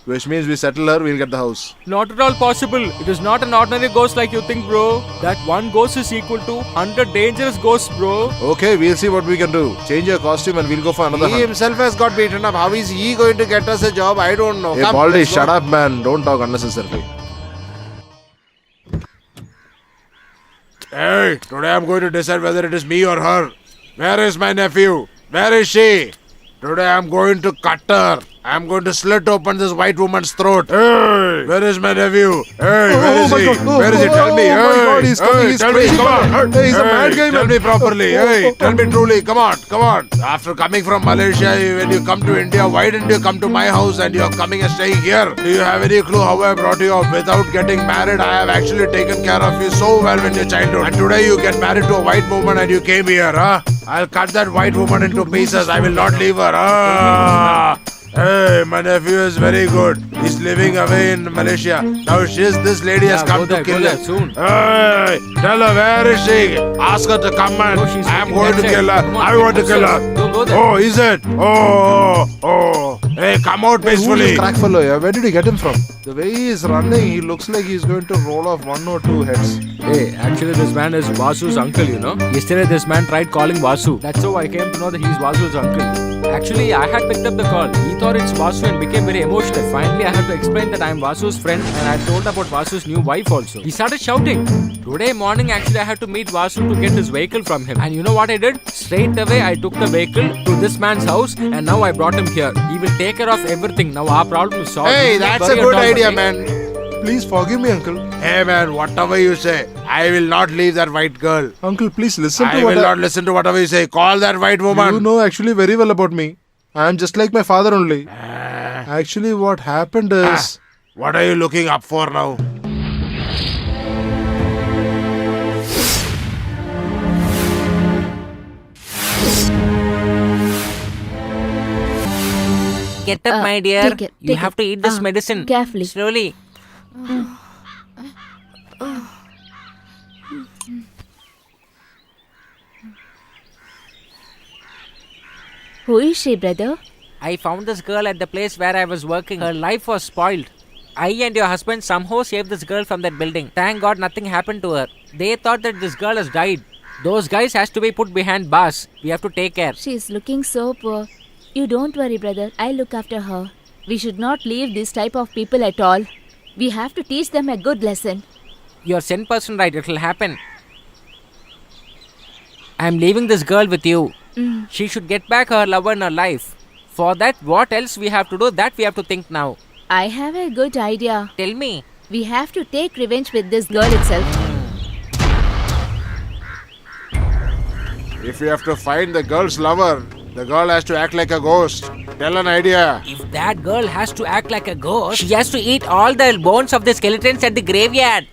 Which means we settle her, we'll get the house. Not at all possible. It is not an ordinary ghost like you think, bro. That one ghost is equal to 100 dangerous ghosts, bro. Okay, we'll see what we can do. Change your costume and we'll go for another He hunt. himself has got beaten up. How is he going to get us a job? I don't know. Hey, Come, Baldy, let's go. shut up, man. Don't talk unnecessarily. Hey, today I'm going to decide whether it is me or her. Where is my nephew? Where is she? Today I'm going to cut her. I'm going to slit open this white woman's throat. Hey, where is my nephew? Hey, where is he? Where is he? Tell me. Oh my God, he's coming. He's tell me. crazy. Come on. Hey, he's a mad guy, Tell man. me properly. Hey, tell me truly. Come on. Come on. After coming from Malaysia, when you come to India, why didn't you come to my house and you're coming and staying here? Do you have any clue how I brought you up? Without getting married, I have actually taken care of you so well in your childhood. And today you get married to a white woman and you came here, huh? I'll cut that white woman into pieces. I will not leave her. Ah. Hey, my nephew is very good. He's living away in Malaysia. Now this lady has come to kill him. soon. Hey, tell her where is she? Ask her to come and Oh, she's I am looking going to that kill side. her. Come on, I want to go, kill sir. her. Don't go there. Oh, is it? Oh. Hey, come out Hey, who's peacefully. this crack fellow here? Where did you get him from? The way he is running, he looks like he's going to roll off 1 or 2 heads. Hey, actually this man is Vasu's uncle, you know. Yesterday this man tried calling Vasu. That's how I came to know that he's Vasu's uncle. Actually, I had picked up the call. He thought it's Vasu and became very emotional. Finally, I had to explain that I'm Vasu's friend and I told about Vasu's new wife also. He started shouting. Today morning, actually, I had to meet Vasu to get his vehicle from him. And you know what I did? Straight away, I took the vehicle to this man's house and now I brought him here. He will take care of everything. Now our problem is solved. Hey, He's not that's a worried good at all, idea, buddy. man. Please forgive me, uncle. Hey, man, whatever you say, I will not leave that white girl. Uncle, please listen to I what will not listen to whatever you say. Call that white woman. You know actually very well about me. I am just like my father only. Actually, what happened is... What are you looking up for now? Get up, my dear. take it, You take have it. to eat this medicine. Carefully. Slowly. Who is she, brother? I found this girl at the place where I was working. Her life was spoiled. I and your husband somehow saved this girl from that building. Thank God nothing happened to her. They thought that this girl has died. Those guys has to be put behind bars. We have to take care. She is looking so poor. You don't worry, brother. I'll look after her. We should not leave this type of people at all. We have to teach them a good lesson. You're 10% right. It will happen. I'm leaving this girl with you. She should get back her lover in her life. For that, what else we have to do? That we have to think now. I have a good idea. Tell me. We have to take revenge with this girl itself. If you have to find the girl's lover, the girl has to act like a ghost. Tell an idea. If that girl has to act like a ghost, she has to eat all the bones of the skeletons at the graveyard.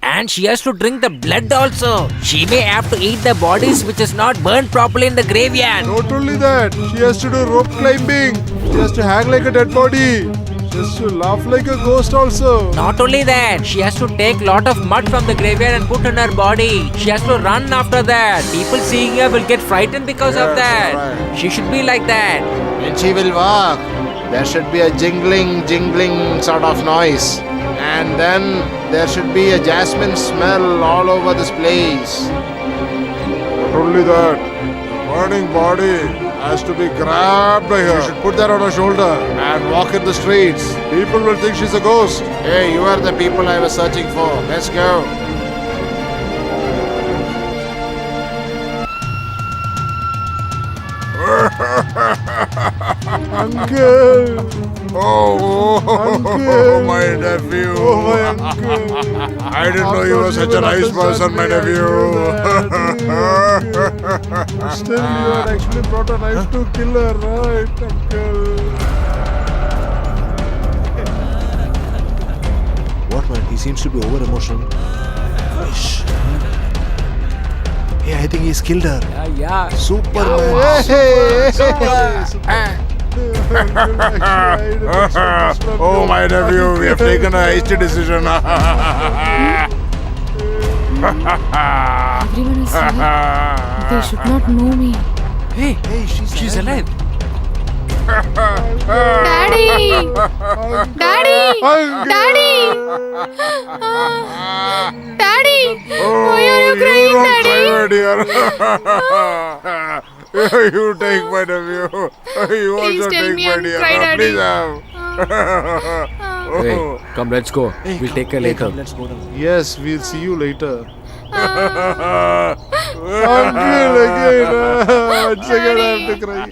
And she has to drink the blood also. She may have to eat the bodies which is not burned properly in the graveyard. Not only that, she has to do rope climbing. She has to hang like a dead body. She has to laugh like a ghost also. Not only that, she has to take lot of mud from the graveyard and put in her body. She has to run after that. People seeing her will get frightened because of that. right. She should be like that. When she will walk, there should be a jingling sort of noise. And then there should be a jasmine smell all over this place. Not only that, the burning body has to be grabbed by You her. should put that on her shoulder and walk in the streets. People will think she's a ghost. Hey, you are the people I was searching for. Let's go. Uncle! Oh, my nephew. Oh, my uncle! I didn't know you were such a nice person, my nephew. Still, you had actually brought a knife to kill her, right, uncle? What, man? He seems to be over emotional. Gosh. Hey, I think he's killed her. Yeah. Superman. Oh, my nephew, we have taken a hasty decision. Everyone is here. They should not know me. Hey, she's alive. Daddy! Daddy! Daddy! Daddy! Why are you crying, Daddy? You take my nephew. You Please also tell take me my I'm dear. cry, Daddy. Please have. Hey, come, let's go. We'll take her later. Yes, we'll see you later. Uncle again. Once again I have to cry.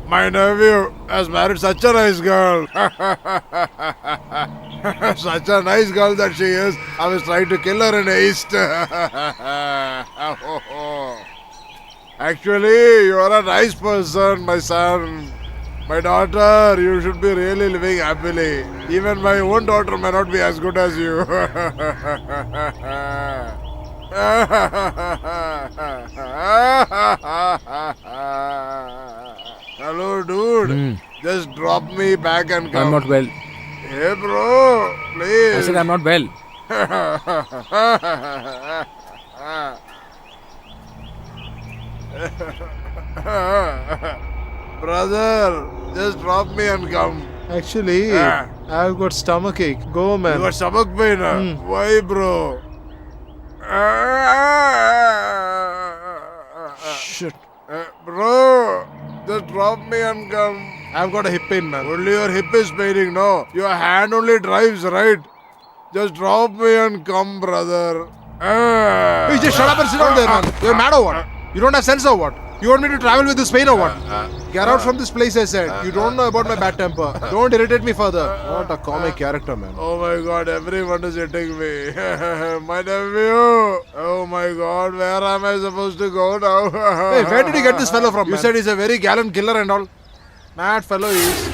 My nephew has married such a nice girl. Such a nice girl that she is. I was trying to kill her in haste. Actually, you are a nice person, my son. My daughter, you should be really living happily. Even my own daughter may not be as good as you. Hello, dude. Just drop me back and come. I'm not well. Hey, bro, please. I said I'm not well. Brother, just drop me and come. Actually, Ah. I've got stomachache. Go, man. You got stomach pain? Why, bro? Shit. Bro, just drop me and come. I've got a hip pain, man. Only your hip is paining, no? Your hand only drives, right? Just drop me and come, brother. Hey, just shut up and sit down there, man. You're mad or what? You don't have sense or what? You want me to travel with this pain or what? Get out from this place, I said. You don't know about my bad temper. Don't irritate me further. What a comic character, man. Oh my god, everyone is hitting me. My nephew. Oh my god, where am I supposed to go now? Hey, where did you get this fellow from, You man? said he's a very gallant killer and all. Mad fellow he is.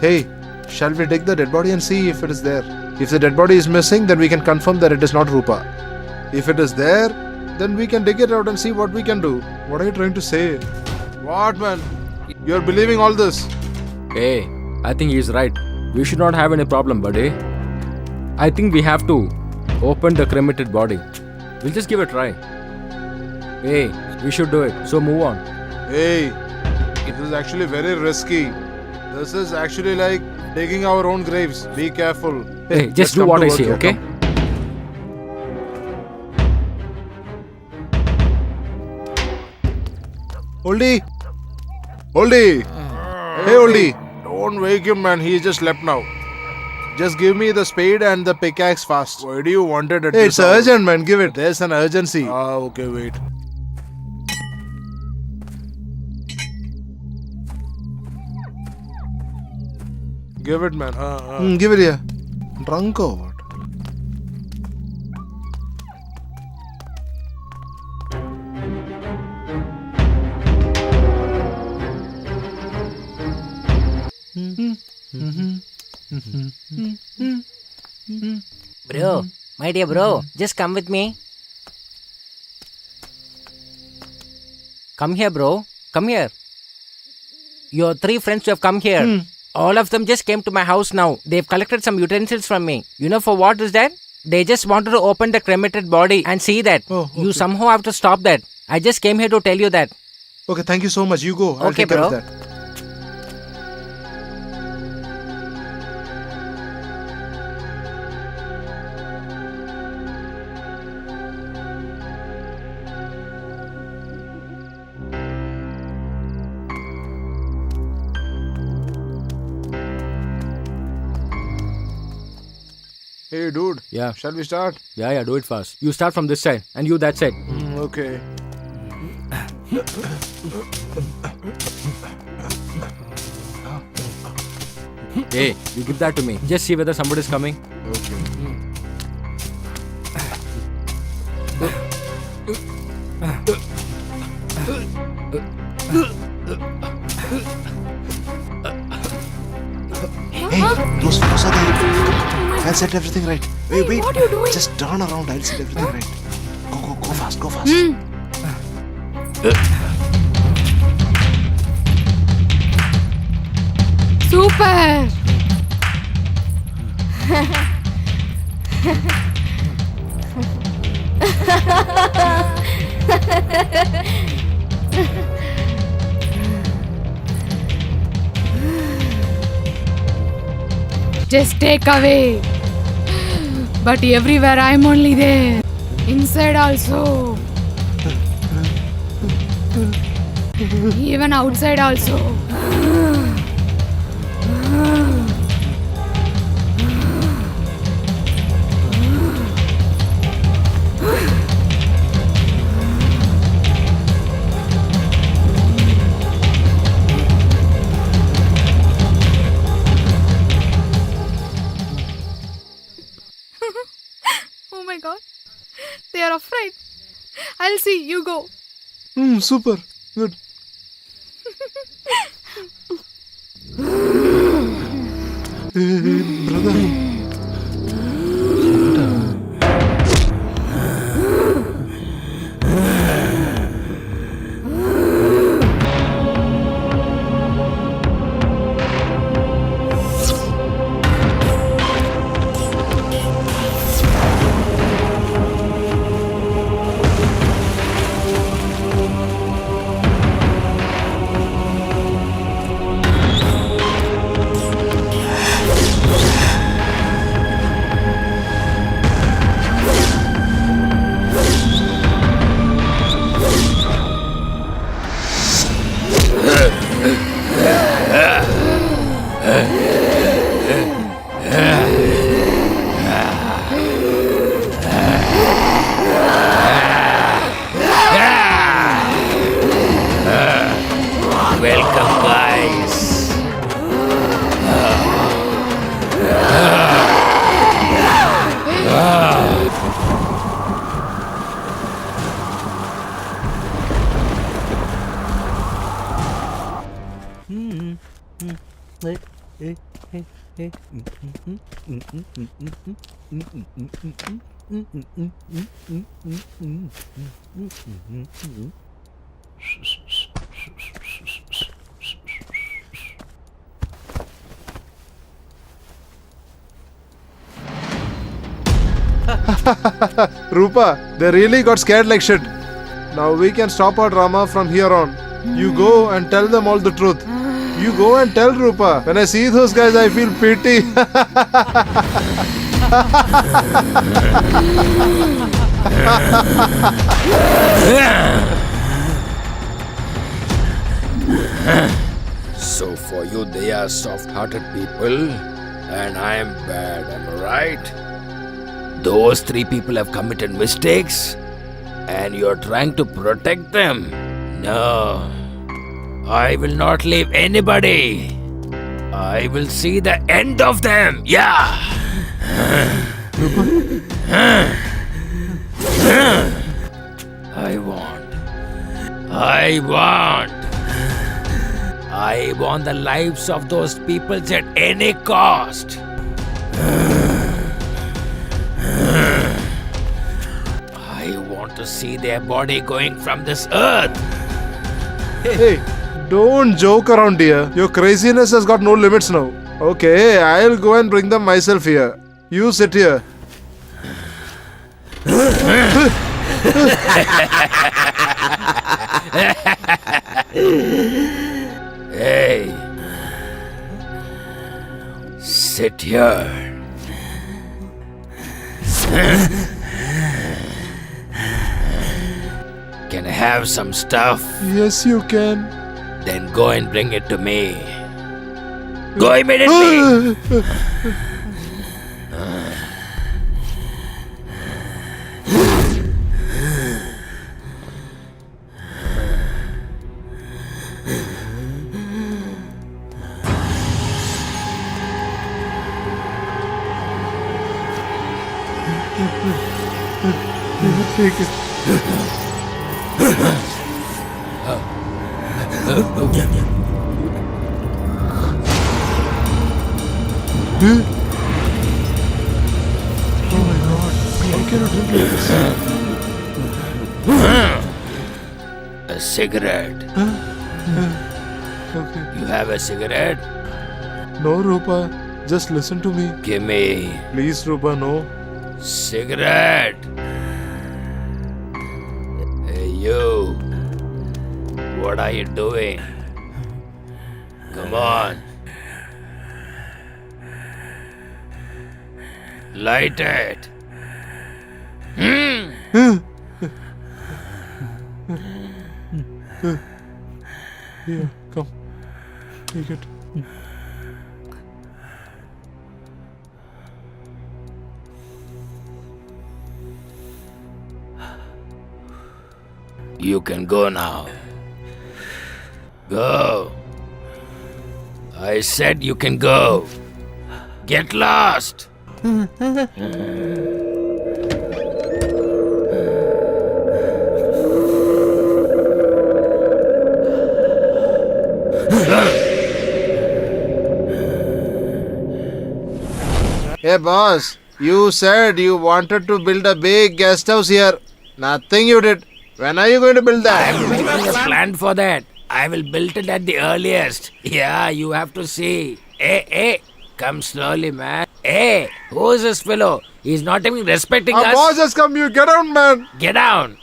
Hey, shall we dig the dead body and see if it is there? If the dead body is missing, then we can confirm that it is not Rupa. If it is there, then we can dig it out and see what we can do. What are you trying to say? What, man? You're believing all this? Hey, I think he's right. We should not have any problem, buddy. I think we have to open the cremated body. We'll just give it a try. Hey, we should do it. So move on. Hey, this is actually very risky. This is actually like digging our own graves. Be careful. Hey, just let's do come what to I work say, here, okay? come. Oldie! Oldie! Hey, Oldie! Don't wake him, man. He just slept now. Just give me the spade and the pickaxe fast. Why do you want it at Hey, this it's hour? urgent, man. Give it. There's an urgency. Ah, okay, wait. Give it, man. Give it here. Drunk or what? Bro, my dear bro, just come with me. Come here, bro. Come here. Your 3 friends who have come here. All of them just came to my house now. They've collected some utensils from me. You know for what is that? They just wanted to open the cremated body and see that. Oh, You okay. somehow have to stop that. I just came here to tell you that. Okay, thank you so much. You go. I'll Okay, take care of bro. that. Hey, dude. Yeah. Shall we start? Yeah, do it fast. You start from this side and you that side. Okay. Hey, you give that to me. Just see whether somebody's coming. Hey, those fellows are there. I'll set everything right. Wait. What are you doing? Just turn around. I'll set everything right. Go fast. Go fast. Super! Just take away. But everywhere I'm only there. Inside also. Even outside also. Oh my god. They are afraid. I'll see. You go. Super. Good. Brother. Welcome, guys. Rupa, they really got scared like shit. Now we can stop our drama from here on. You go and tell them all the truth. You go and tell Rupa. When I see those guys, I feel pity. So for you, they are soft-hearted people, and I am bad. Am I right? Those three people have committed mistakes, and you are trying to protect them. No, I will not leave anybody. I will see the end of them. Yeah. I want the lives of those people at any cost. I want to see their body going from this earth. Hey, don't joke around here. Your craziness has got no limits now. Okay, I'll go and bring them myself here. You sit here. Hey, sit here. Can I have some stuff? Yes, you can. Then go and bring it to me. Go immediately. Take it. Oh my god, how can you drink like this? A cigarette. Okay. You have a cigarette? No, Rupa, just listen to me. Give me. Please, Rupa, no. Cigarette. Hey, you. What are you doing? Come on. Light it. Here, come. Take it. You can go now. Go. I said you can go. Get lost. Hey boss, you said you wanted to build a big guest house here. Nothing you did. When are you going to build that? I'm making a plan for that. I will build it at the earliest. Yeah, you have to see. Hey, come slowly, man. Hey, who is this fellow? He's not even respecting Our us. boss has come, you get down, man. Get down.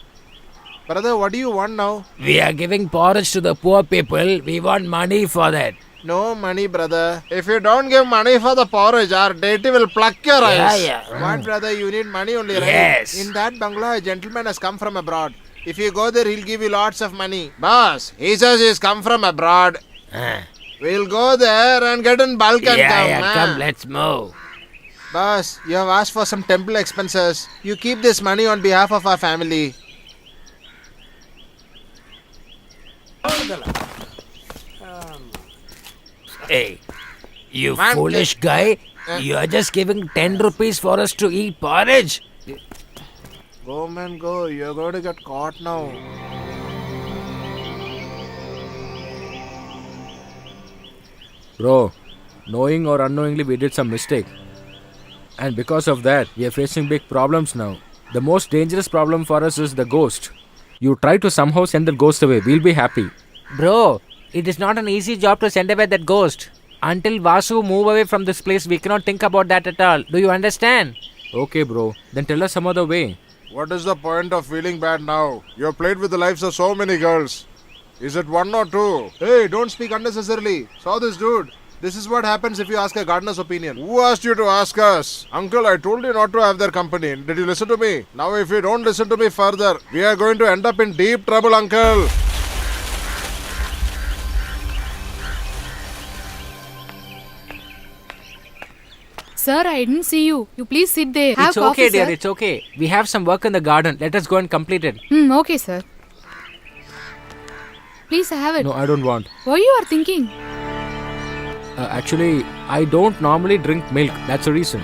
Brother, what do you want now? We are giving porridge to the poor people. We want money for that. No money, brother. If you don't give money for the porridge, our deity will pluck your eyes. Yeah. What, brother? You need money only, right? Yes. In that bungalow, a gentleman has come from abroad. If you go there, he'll give you lots of money. Boss, he says he's come from abroad. We'll go there and get in bulk and come. Come, let's move. Boss, you have asked for some temple expenses. You keep this money on behalf of our family. Hey, you Man, foolish guy. You are just giving 10 rupees for us to eat porridge. Go, man, go. You're going to get caught now. Bro, knowing or unknowingly we did some mistake. And because of that, we are facing big problems now. The most dangerous problem for us is the ghost. You try to somehow send the ghost away. We'll be happy. Bro, it is not an easy job to send away that ghost. Until Vasu move away from this place, we cannot think about that at all. Do you understand? Okay, bro. Then tell us some other way. What is the point of feeling bad now? You have played with the lives of so many girls. Is it one or two? Hey, don't speak unnecessarily. Saw this dude. This is what happens if you ask a gardener's opinion. Who asked you to ask us? Uncle, I told you not to have their company. Did you listen to me? Now if you don't listen to me further, we are going to end up in deep trouble, uncle. Sir, I didn't see you. You please sit there. Have It's coffee, okay, dear. sir. It's okay. We have some work in the garden. Let us go and complete it. Okay, sir. Please have it. No, I don't want. What you are thinking? Actually, I don't normally drink milk. That's the reason.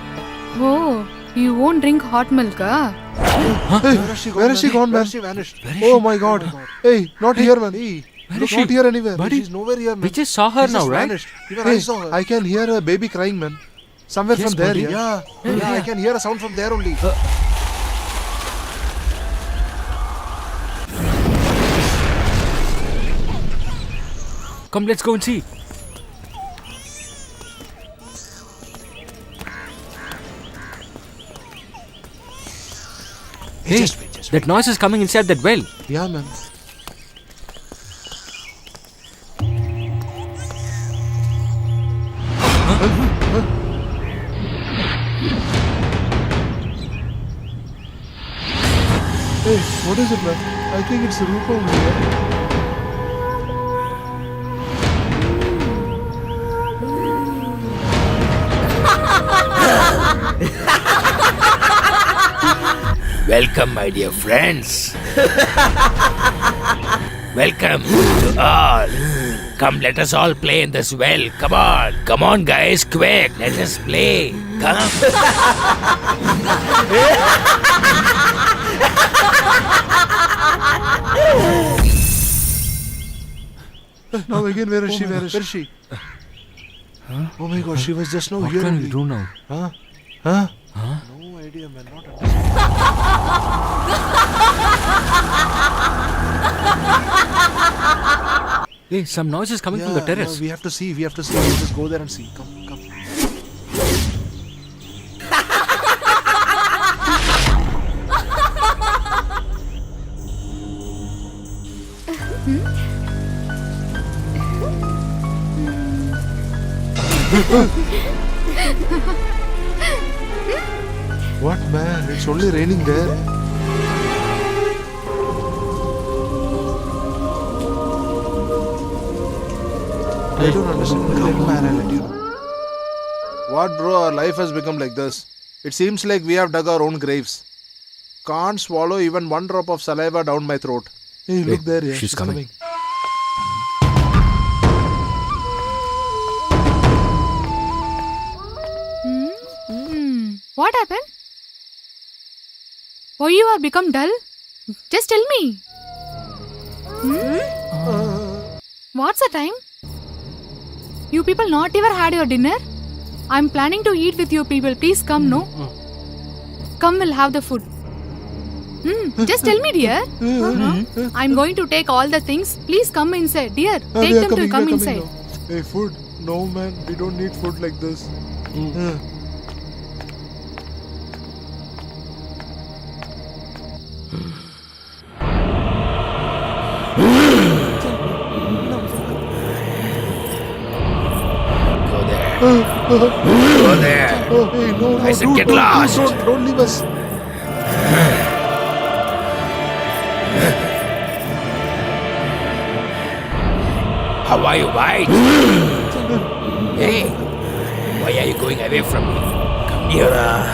Oh, you won't drink hot milk, ah? Hey, where is she gone, man? She vanished. Oh my god. Hey, not here, man. Where Look, is not she? here anywhere. Buddy, She's nowhere here, man. we just saw her She now, just right? vanished. Even Hey, I saw her. I can hear a baby crying, man. Somewhere Yes, from there, buddy. yeah. Yeah, I can hear a sound from there only. Come, let's go and see. Hey, that noise is coming inside that well. Yeah, man. Hey, what is it, man? I think it's Rupa over here. Welcome, my dear friends. Welcome to all. Come, let us all play in this well. Come on. Come on, guys, quick. Let us play. Come. Now again, where is she? Where is she? Oh my god, she was just now What here. can we only. do now? Huh? No idea, man. Not at all. Hey, some noise is coming from the terrace. Yeah, we have to see. We'll just go there and see. Come. What, man? It's only raining there. I don't understand. Come, man, I'll let you know. What, bro? Our life has become like this. It seems like we have dug our own graves. Can't swallow even one drop of saliva down my throat. Hey, look there, yeah. she's coming. What happened? Why you are become dull? Just tell me. What's the time? You people not even had your dinner? I'm planning to eat with you people. Please come, no? Come, we'll have the food. Just tell me, dear. I'm going to take all the things. Please come inside, dear. Take them to come inside. Hey, food? No, man. We don't need food like this. Go there. Oh, hey, no, I said dude, get lost. Don't leave us. How are you, White? Hey, why are you going away from me? Come nearer.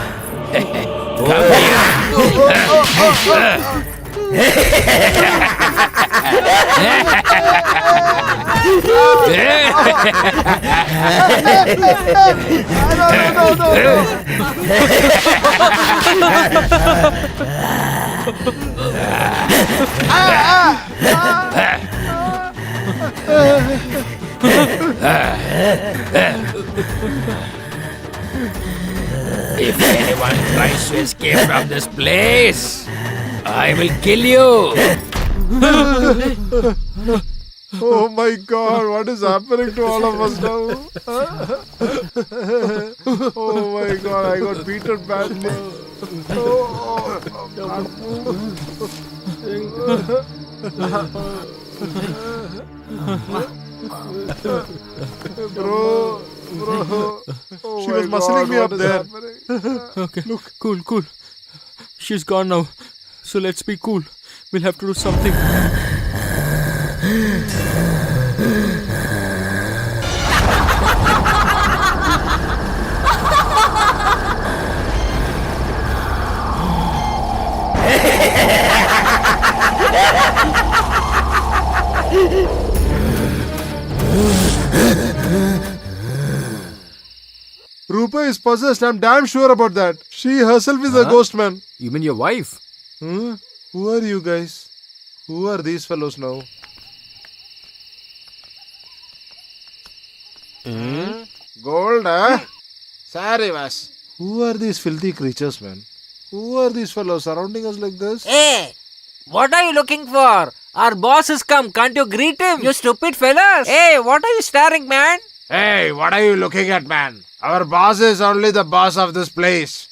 If anyone tries to escape from this place, I will kill you. Oh my god, what is happening to all of us now? Oh my god, I got beaten badly. Bro. Oh she was muscling me up there. Okay, look, cool. She's gone now. So let's be cool. We'll have to do something. Rupa is possessed. I'm damn sure about that. She herself is a ghost, man. You mean your wife? Hmm? Who are you guys? Who are these fellows now? Gold, huh? Sorry, boss. Who are these filthy creatures, man? Who are these fellows surrounding us like this? Hey, what are you looking for? Our boss has come. Can't you greet him? You stupid fellas. Hey, what are you staring, man? Hey, what are you looking at, man? Our boss is only the boss of this place.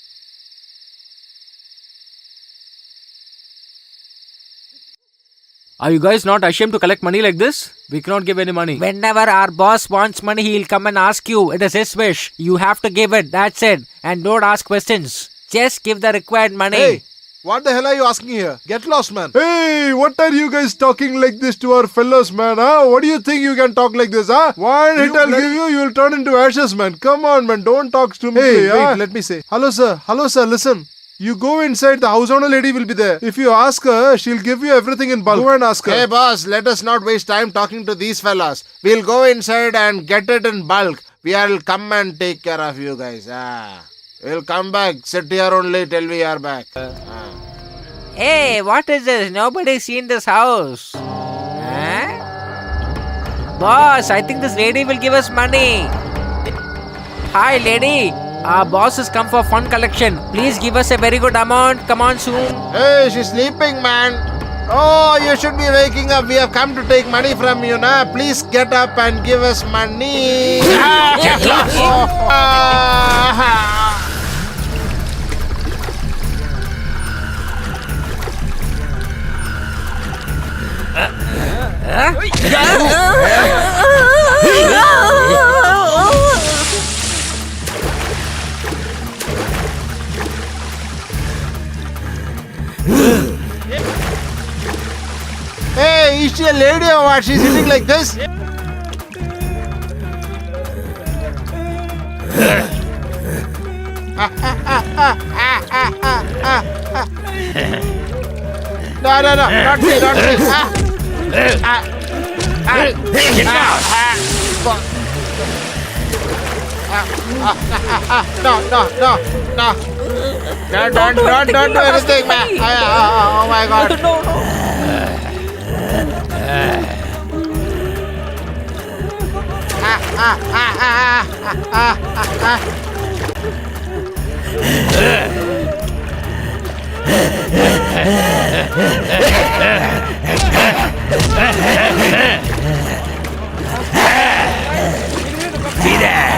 Are you guys not ashamed to collect money like this? We cannot give any money. Whenever our boss wants money, he'll come and ask you. It is his wish. You have to give it. That's it. And don't ask questions. Just give the required money. Hey, what the hell are you asking here? Get lost, man. Hey, what are you guys talking like this to our fellows, man? Huh? What do you think you can talk like this, huh? One hit I'll give you, you'll turn into ashes, man. Come on, man. Don't talk stupidly. Hey, wait, let me say. Hello, sir. Hello, sir. Listen. You go inside, the house owner lady will be there. If you ask her, she'll give you everything in bulk. Go and ask her. Hey, boss, let us not waste time talking to these fellas. We'll go inside and get it in bulk. We'll come and take care of you guys. We'll come back. Sit here only till we are back. Hey, what is this? Nobody's seen this house. Huh? Boss, I think this lady will give us money. Hi, lady. Our boss has come for fund collection. Please give us a very good amount. Come on soon. Hey, she's sleeping, man. Oh, you should be waking up. We have come to take money from you now. Please get up and give us money. Get lost! Hey, is she a lady or what? She's sitting like this? No, not me, not me. Get lost! No. Don't do anything, man. Oh my God. No. Be there!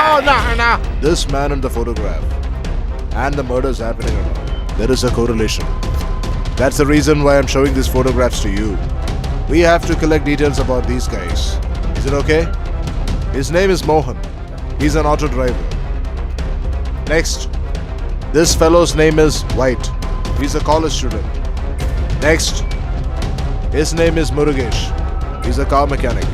Oh, no. This man in the photograph and the murders happening around, there is a correlation. That's the reason why I'm showing these photographs to you. We have to collect details about these guys. Is it okay? His name is Mohan. He's an auto driver. Next, this fellow's name is White. He's a college student. Next, his name is Murugesh. He's a car mechanic.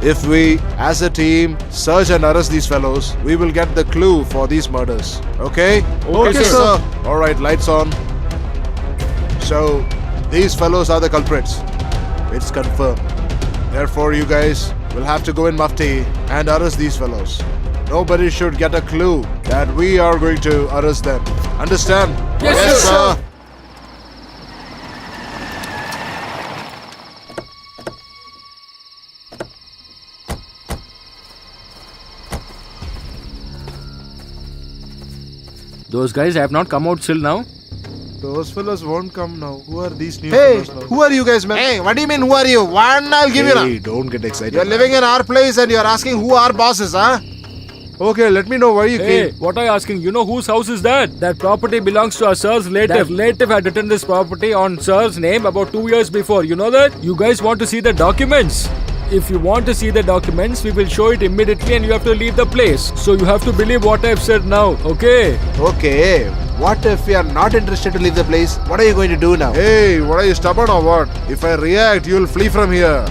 If we, as a team, search and arrest these fellows, we will get the clue for these murders. Okay? Okay, sir. Alright, lights on. So, these fellows are the culprits. It's confirmed. Therefore, you guys will have to go in Mufti and arrest these fellows. Nobody should get a clue that we are going to arrest them. Understand? Yes, sir. Those guys have not come out till now. Those fellows won't come now. Who are these new Hey, fellows now? who are you guys, man? Hey, what do you mean, who are you? One I'll give you now. Hey, don't get excited. You're living in our place and you're asking who our boss is, huh? Okay, let me know why you Hey, came. what are you asking? You know whose house is that? That property belongs to our sir's relative. That relative had written this property on sir's name about 2 years before. You know that? You guys want to see the documents? If you want to see the documents, we will show it immediately and you have to leave the place. So you have to believe what I've said now, okay? Okay, what if we are not interested to leave the place? What are you going to do now? Hey, what are you stubborn or what? If I react, you'll flee from here.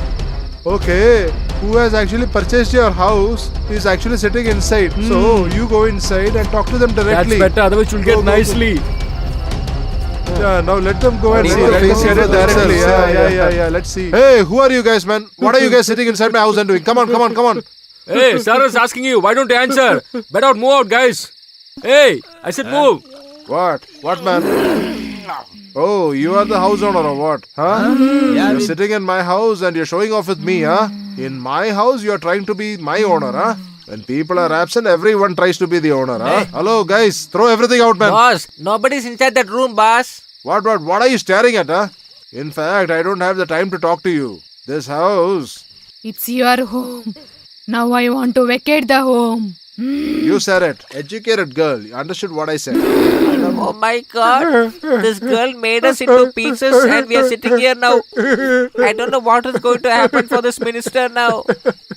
Okay, who has actually purchased your house is actually sitting inside. So you go inside and talk to them That's directly. better, otherwise you'll Go, get go, go. nicely. Yeah, now let them go and Go, see go, the go, face go, here go, directly. go, Yeah. Let's see. Hey, who are you guys, man? What are you guys sitting inside my house and doing? Come on. Hey, Sarah's asking you, why don't you answer? Better move out, guys. Hey, I said move. What? What, man? Oh, you are the house owner or what? Huh? You're sitting in my house and you're showing off with me, huh? In my house, you're trying to be my owner, huh? When people are absent, everyone tries to be the owner, huh? Hello, guys, throw everything out, man. Boss, nobody's inside that room, boss. What are you staring at, huh? In fact, I don't have the time to talk to you. This house, It's your home. Now I want to vacate the home. you said it. Educated girl, you understood what I said. Oh my god, this girl made us into pieces and we are sitting here now. I don't know what is going to happen for this minister now.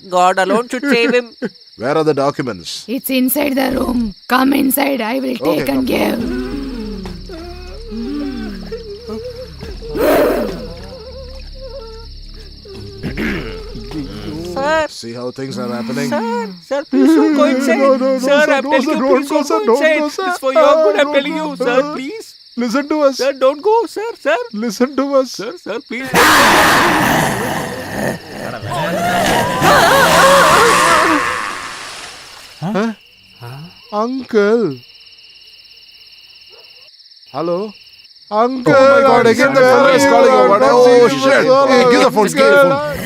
God alone should save him. Where are the documents? It's inside the room. Come inside. I will take Okay, and give. Sir, See how things are happening? sir, please don't go inside. Sir, I'm telling you, please don't go inside. It's for your good, I'm telling you. Sir, please. Listen to us. Sir, don't go, sir. Listen to us. Sir, please. Uncle. Hello? Uncle. Oh my god, again the phone is calling over. Oh shit. Hey, give the phone, give the phone.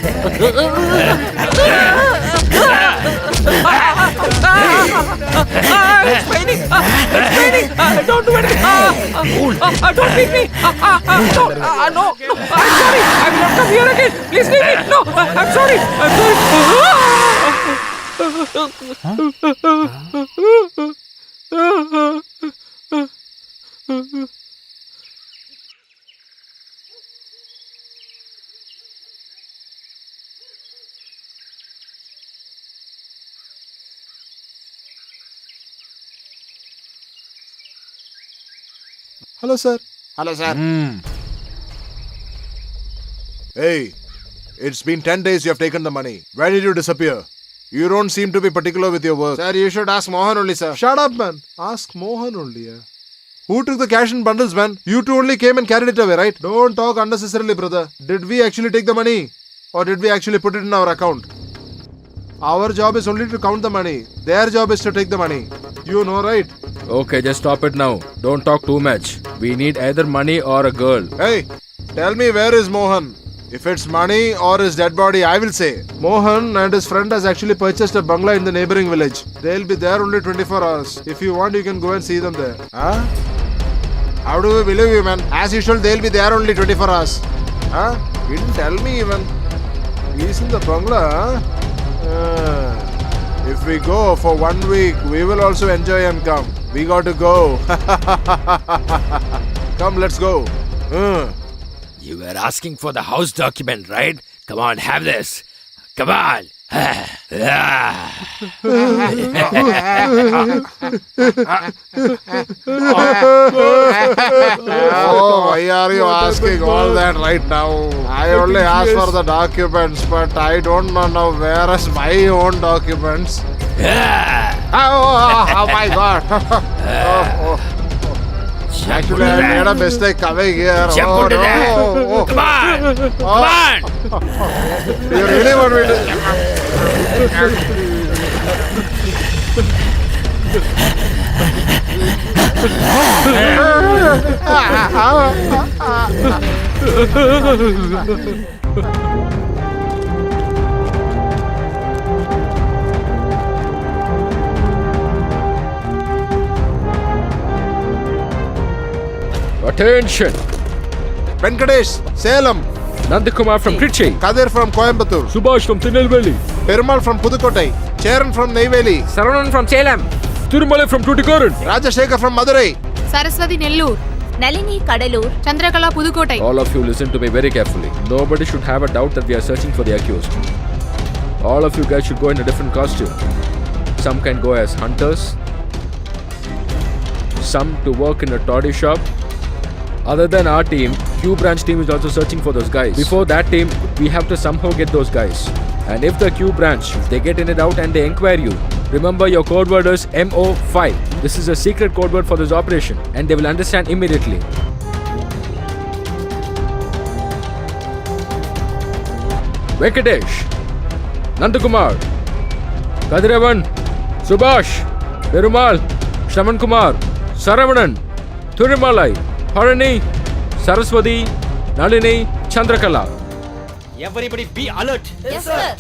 It's raining. Don't do anything. Don't leave me. No. I'm sorry. I will not come here again. Please leave me. No. I'm sorry. Hello, sir. Hello, sir. Hey, it's been 10 days you have taken the money. Where did you disappear? You don't seem to be particular with your work. Sir, you should ask Mohan only, sir. Shut up, man. Ask Mohan only. Yeah. Who took the cash in bundles, man? You two only came and carried it away, right? Don't talk unnecessarily, brother. Did we actually take the money? Or did we actually put it in our account? Our job is only to count the money. Their job is to take the money. You know, right? Okay, just stop it now. Don't talk too much. We need either money or a girl. Hey, tell me where is Mohan? If it's money or his dead body, I will say. Mohan and his friend has actually purchased a bungalow in the neighboring village. They'll be there only 24 hours. If you want, you can go and see them there. Huh? How do we believe you, man? As usual, they'll be there only 24 hours. Huh? You didn't tell me even. He's in the bungalow, huh? If we go for 1 week, we will also enjoy and come. We got to go. Come, let's go. You were asking for the house document, right? Come on, have this. Come on. Oh, why are you asking all that right now? I only asked for the documents, but I don't know now where is my own documents. Oh my god. Actually, I made a mistake coming here. Jump Oh, into that. no. Come on. Come on. You really want me to... Attention! Venkatesh, Salem, Nandakumar from Trichy. Kadir from Coimbatore, Subhash from Tinelveli. Perumal from Pudukottai, Charan from Neyveli, Saravanan from Salem. Tirumalai from Tuticorin. Rajashekar from Madurai. Saraswati Nellur. Nalini Kadalur. Chandrakala Pudukottai. All of you listen to me very carefully. Nobody should have a doubt that we are searching for the accused. All of you guys should go in a different costume. Some can go as hunters, some to work in a toddy shop. Other than our team, Q branch team is also searching for those guys. Before that team, we have to somehow get those guys. And if the Q branch, they get in and out and they inquire you, remember your code word is MO5. This is a secret code word for this operation and they will understand immediately. Venkatesh, Nandakumar, Kadiravan, Subhash, Perumal, Shaman Kumar, Saravanan, Thurimalai, Harani, Saraswati, Nalini, Chandrakala. Everybody be alert. Yes, sir.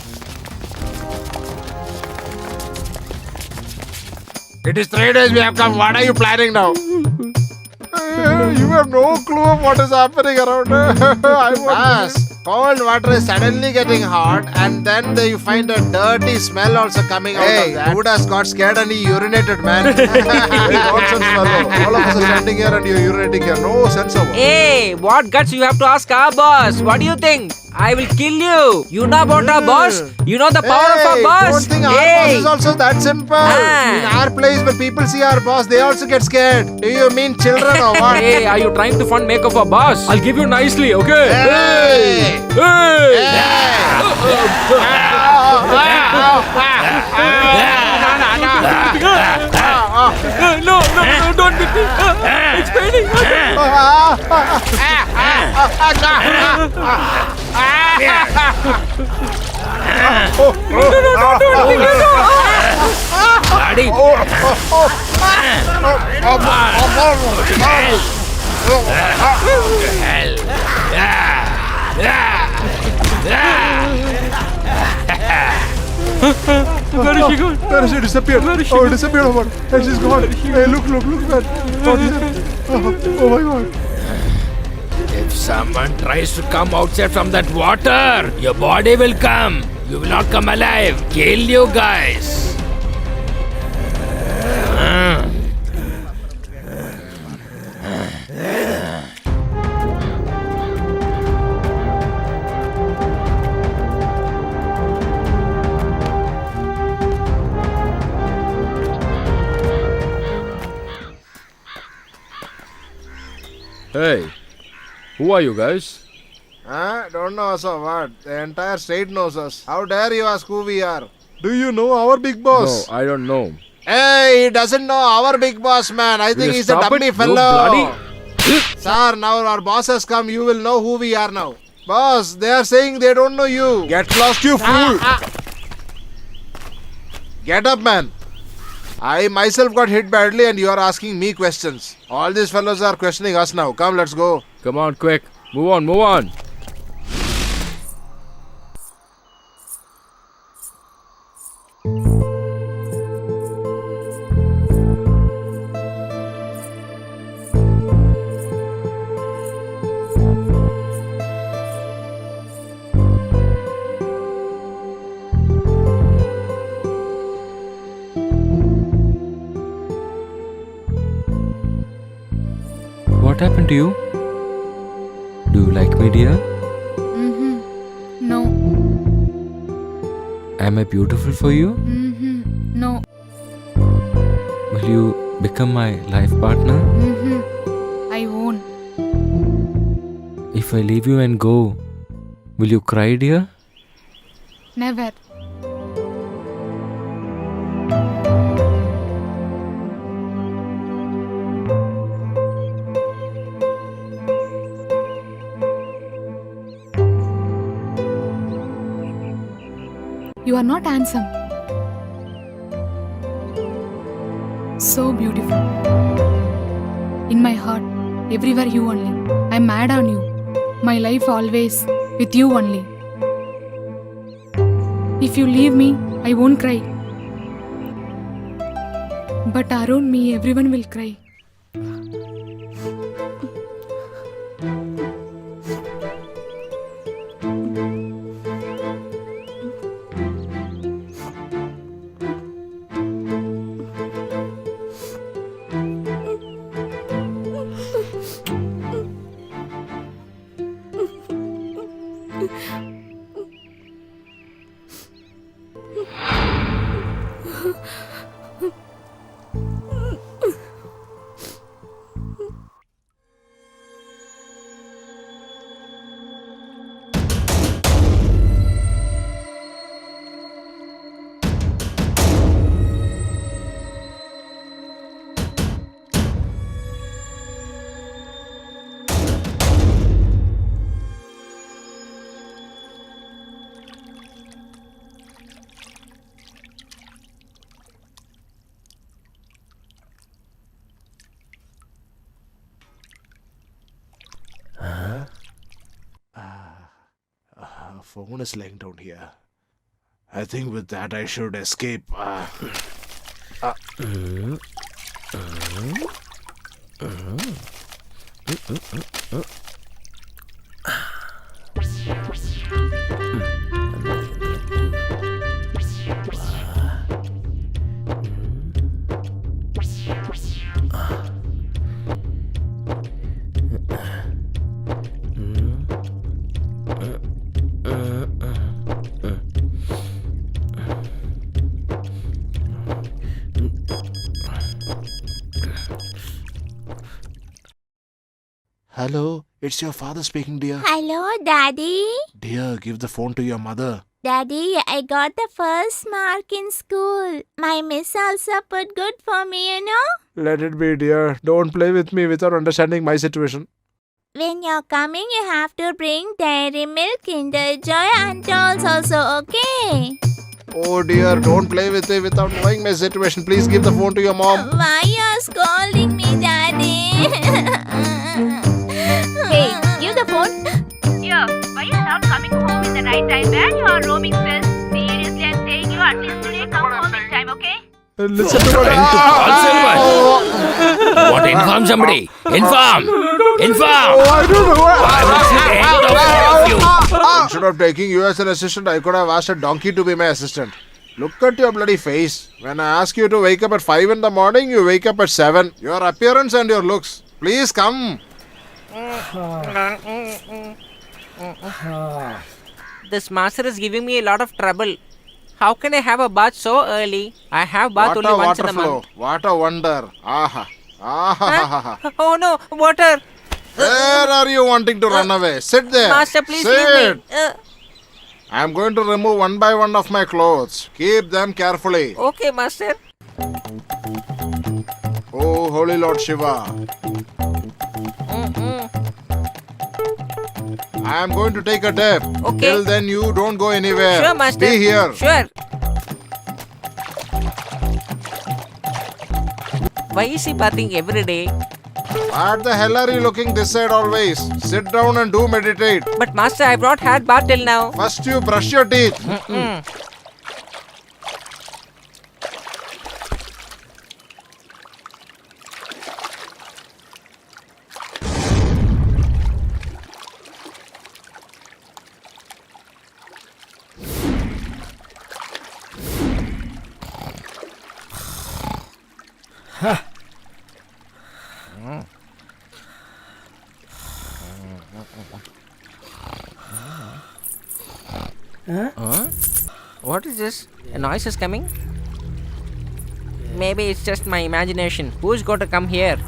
It is 3 days we have come. What are you planning now? You have no clue of what is happening around. Yes, cold water is suddenly getting hot, and then you find a dirty smell also coming out of that. Dude has got scared and he urinated, man. Nonsense fellow. All of us are standing here and you're urinating here. No sense of it. Hey, what guts you have to ask our boss? What do you think? I will kill you. You know about our boss? You know the power of our boss? Don't think our boss is also that simple. Ah. In our place, when people see our boss, they also get scared. Do you mean children or what? Hey, are you trying to fund make up a boss? I'll give you nicely, okay? Hey! No, don't beat me. It's paining. Buddy. Where is she going? Where is she disappeared? Where is she Oh, going? disappeared. Over. Hey, she's gone. Hey, look, man. What is it? Oh my God. If someone tries to come outside from that water, your body will come. You will not come alive. Kill you guys. Hey, who are you guys? Don't know us or what? The entire state knows us. How dare you ask who we are? Do you know our big boss? No, I don't know. Hey, he doesn't know our big boss, man. I Will think you he's a stop dummy it, you fellow. bloody- Sir, now our boss has come. You will know who we are now. Boss, they are saying they don't know you. Get lost, you fool. Get up, man. I myself got hit badly and you are asking me questions. All these fellows are questioning us now. Come, let's go. Come on, quick. Move on. What happened to you? Do you like me, dear? No. Am I beautiful for you? No. Will you become my life partner? I won't. If I leave you and go, will you cry, dear? Never. You are not handsome. So beautiful. In my heart, everywhere you only. I'm mad on you. My life always with you only. If you leave me, I won't cry. But around me, everyone will cry. phone is laying down here. I think with that I should escape. Hello, it's your father speaking, dear. Hello, Daddy. Dear, give the phone to your mother. Daddy, I got the first mark in school. My miss also put good for me, you know. Let it be, dear. Don't play with me without understanding my situation. When you're coming, you have to bring Dairy Milk, Kinder Joy and dolls also, okay? Oh dear, don't play with me without knowing my situation. Please give the phone to your mom. Why you're scolding me, Daddy? Hey, give the phone. Yeah, why you're not coming home in the right time? Where you are roaming still? Seriously, I'm saying you at least today come home in time, okay? Listen to what Trying to call someone. What? Inform somebody. Inform. I don't know what. I will see the end of all of you. Instead of taking you as an assistant, I could have asked a donkey to be my assistant. Look at your bloody face. When I ask you to wake up at 5 in the morning, you wake up at 7. Your appearance and your looks. Please come. This master is giving me a lot of trouble. How can I have a bath so early? I have bath What only a once in water a flow. month. What a wonder. Aha. Huh? Oh no, water! Where are you wanting to run away? Sit there. Master, please Sit. leave me. I am going to remove one by one of my clothes. Keep them carefully. Okay, master. Oh, Holy Lord Shiva. I am going to take a dip. Okay. Till then, you don't go anywhere. Sure, master. Be here. Sure. Why is he bathing every day? What the hell are you looking this side always? Sit down and do meditate. But master, I've not had bath till now. First you brush your teeth. What is this? A noise is coming? Maybe it's just my imagination. Who's going to come here?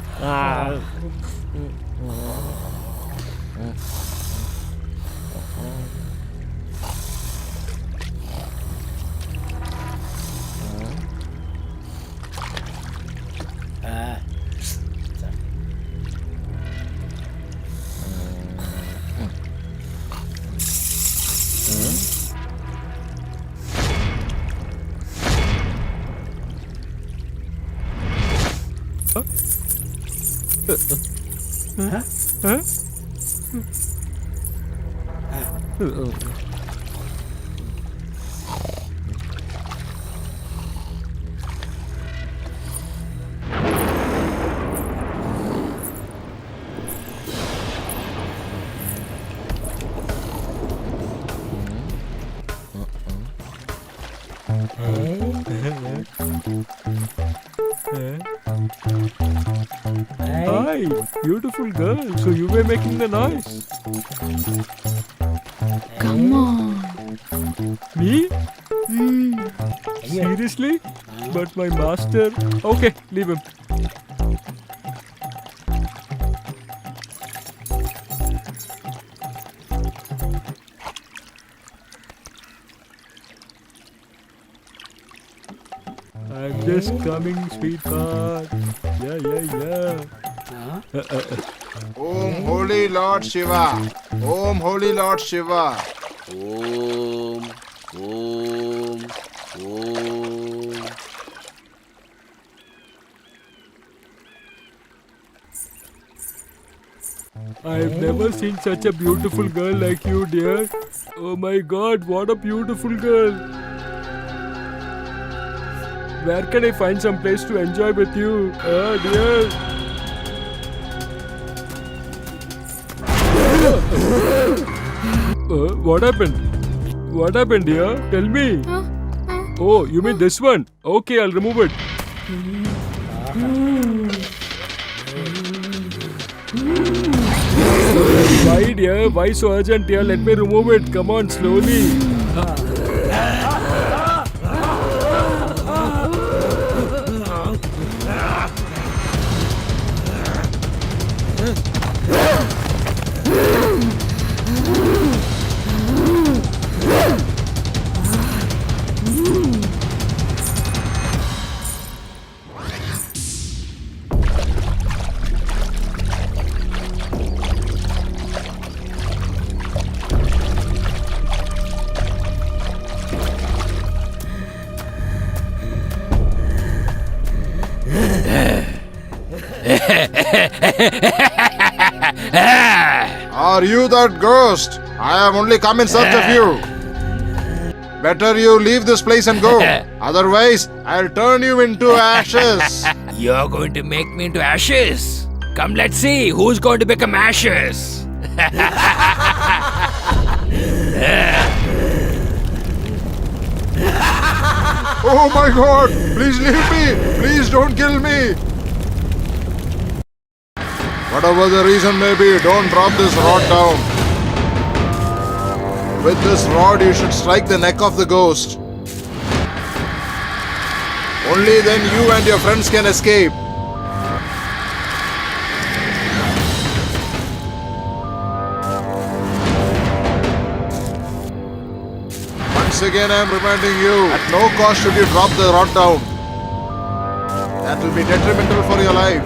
Hi, beautiful girl. So you were making the noise. Come on. Me? Seriously? But my master. Okay, leave him. I'm just coming, sweetheart. Yeah. Om Holy Lord Shiva. Om Holy Lord Shiva. Om. I've never seen such a beautiful girl like you, dear. Oh my god, what a beautiful girl. Where can I find some place to enjoy with you? Oh dear. What happened? What happened, dear? Tell me. Oh, you mean this one? Okay, I'll remove it. Why, dear? Why so urgent, dear? Let me remove it. Come on, slowly. Are you that ghost? I have only come in search of you. Better you leave this place and go. Otherwise, I'll turn you into ashes. You're going to make me into ashes. Come, let's see who's going to become ashes. Oh my god! Please leave me! Please don't kill me! Whatever the reason may be, don't drop this rod down. With this rod, you should strike the neck of the ghost. Only then you and your friends can escape. Once again, I am reminding you, at no cost should you drop the rod down. That will be detrimental for your life.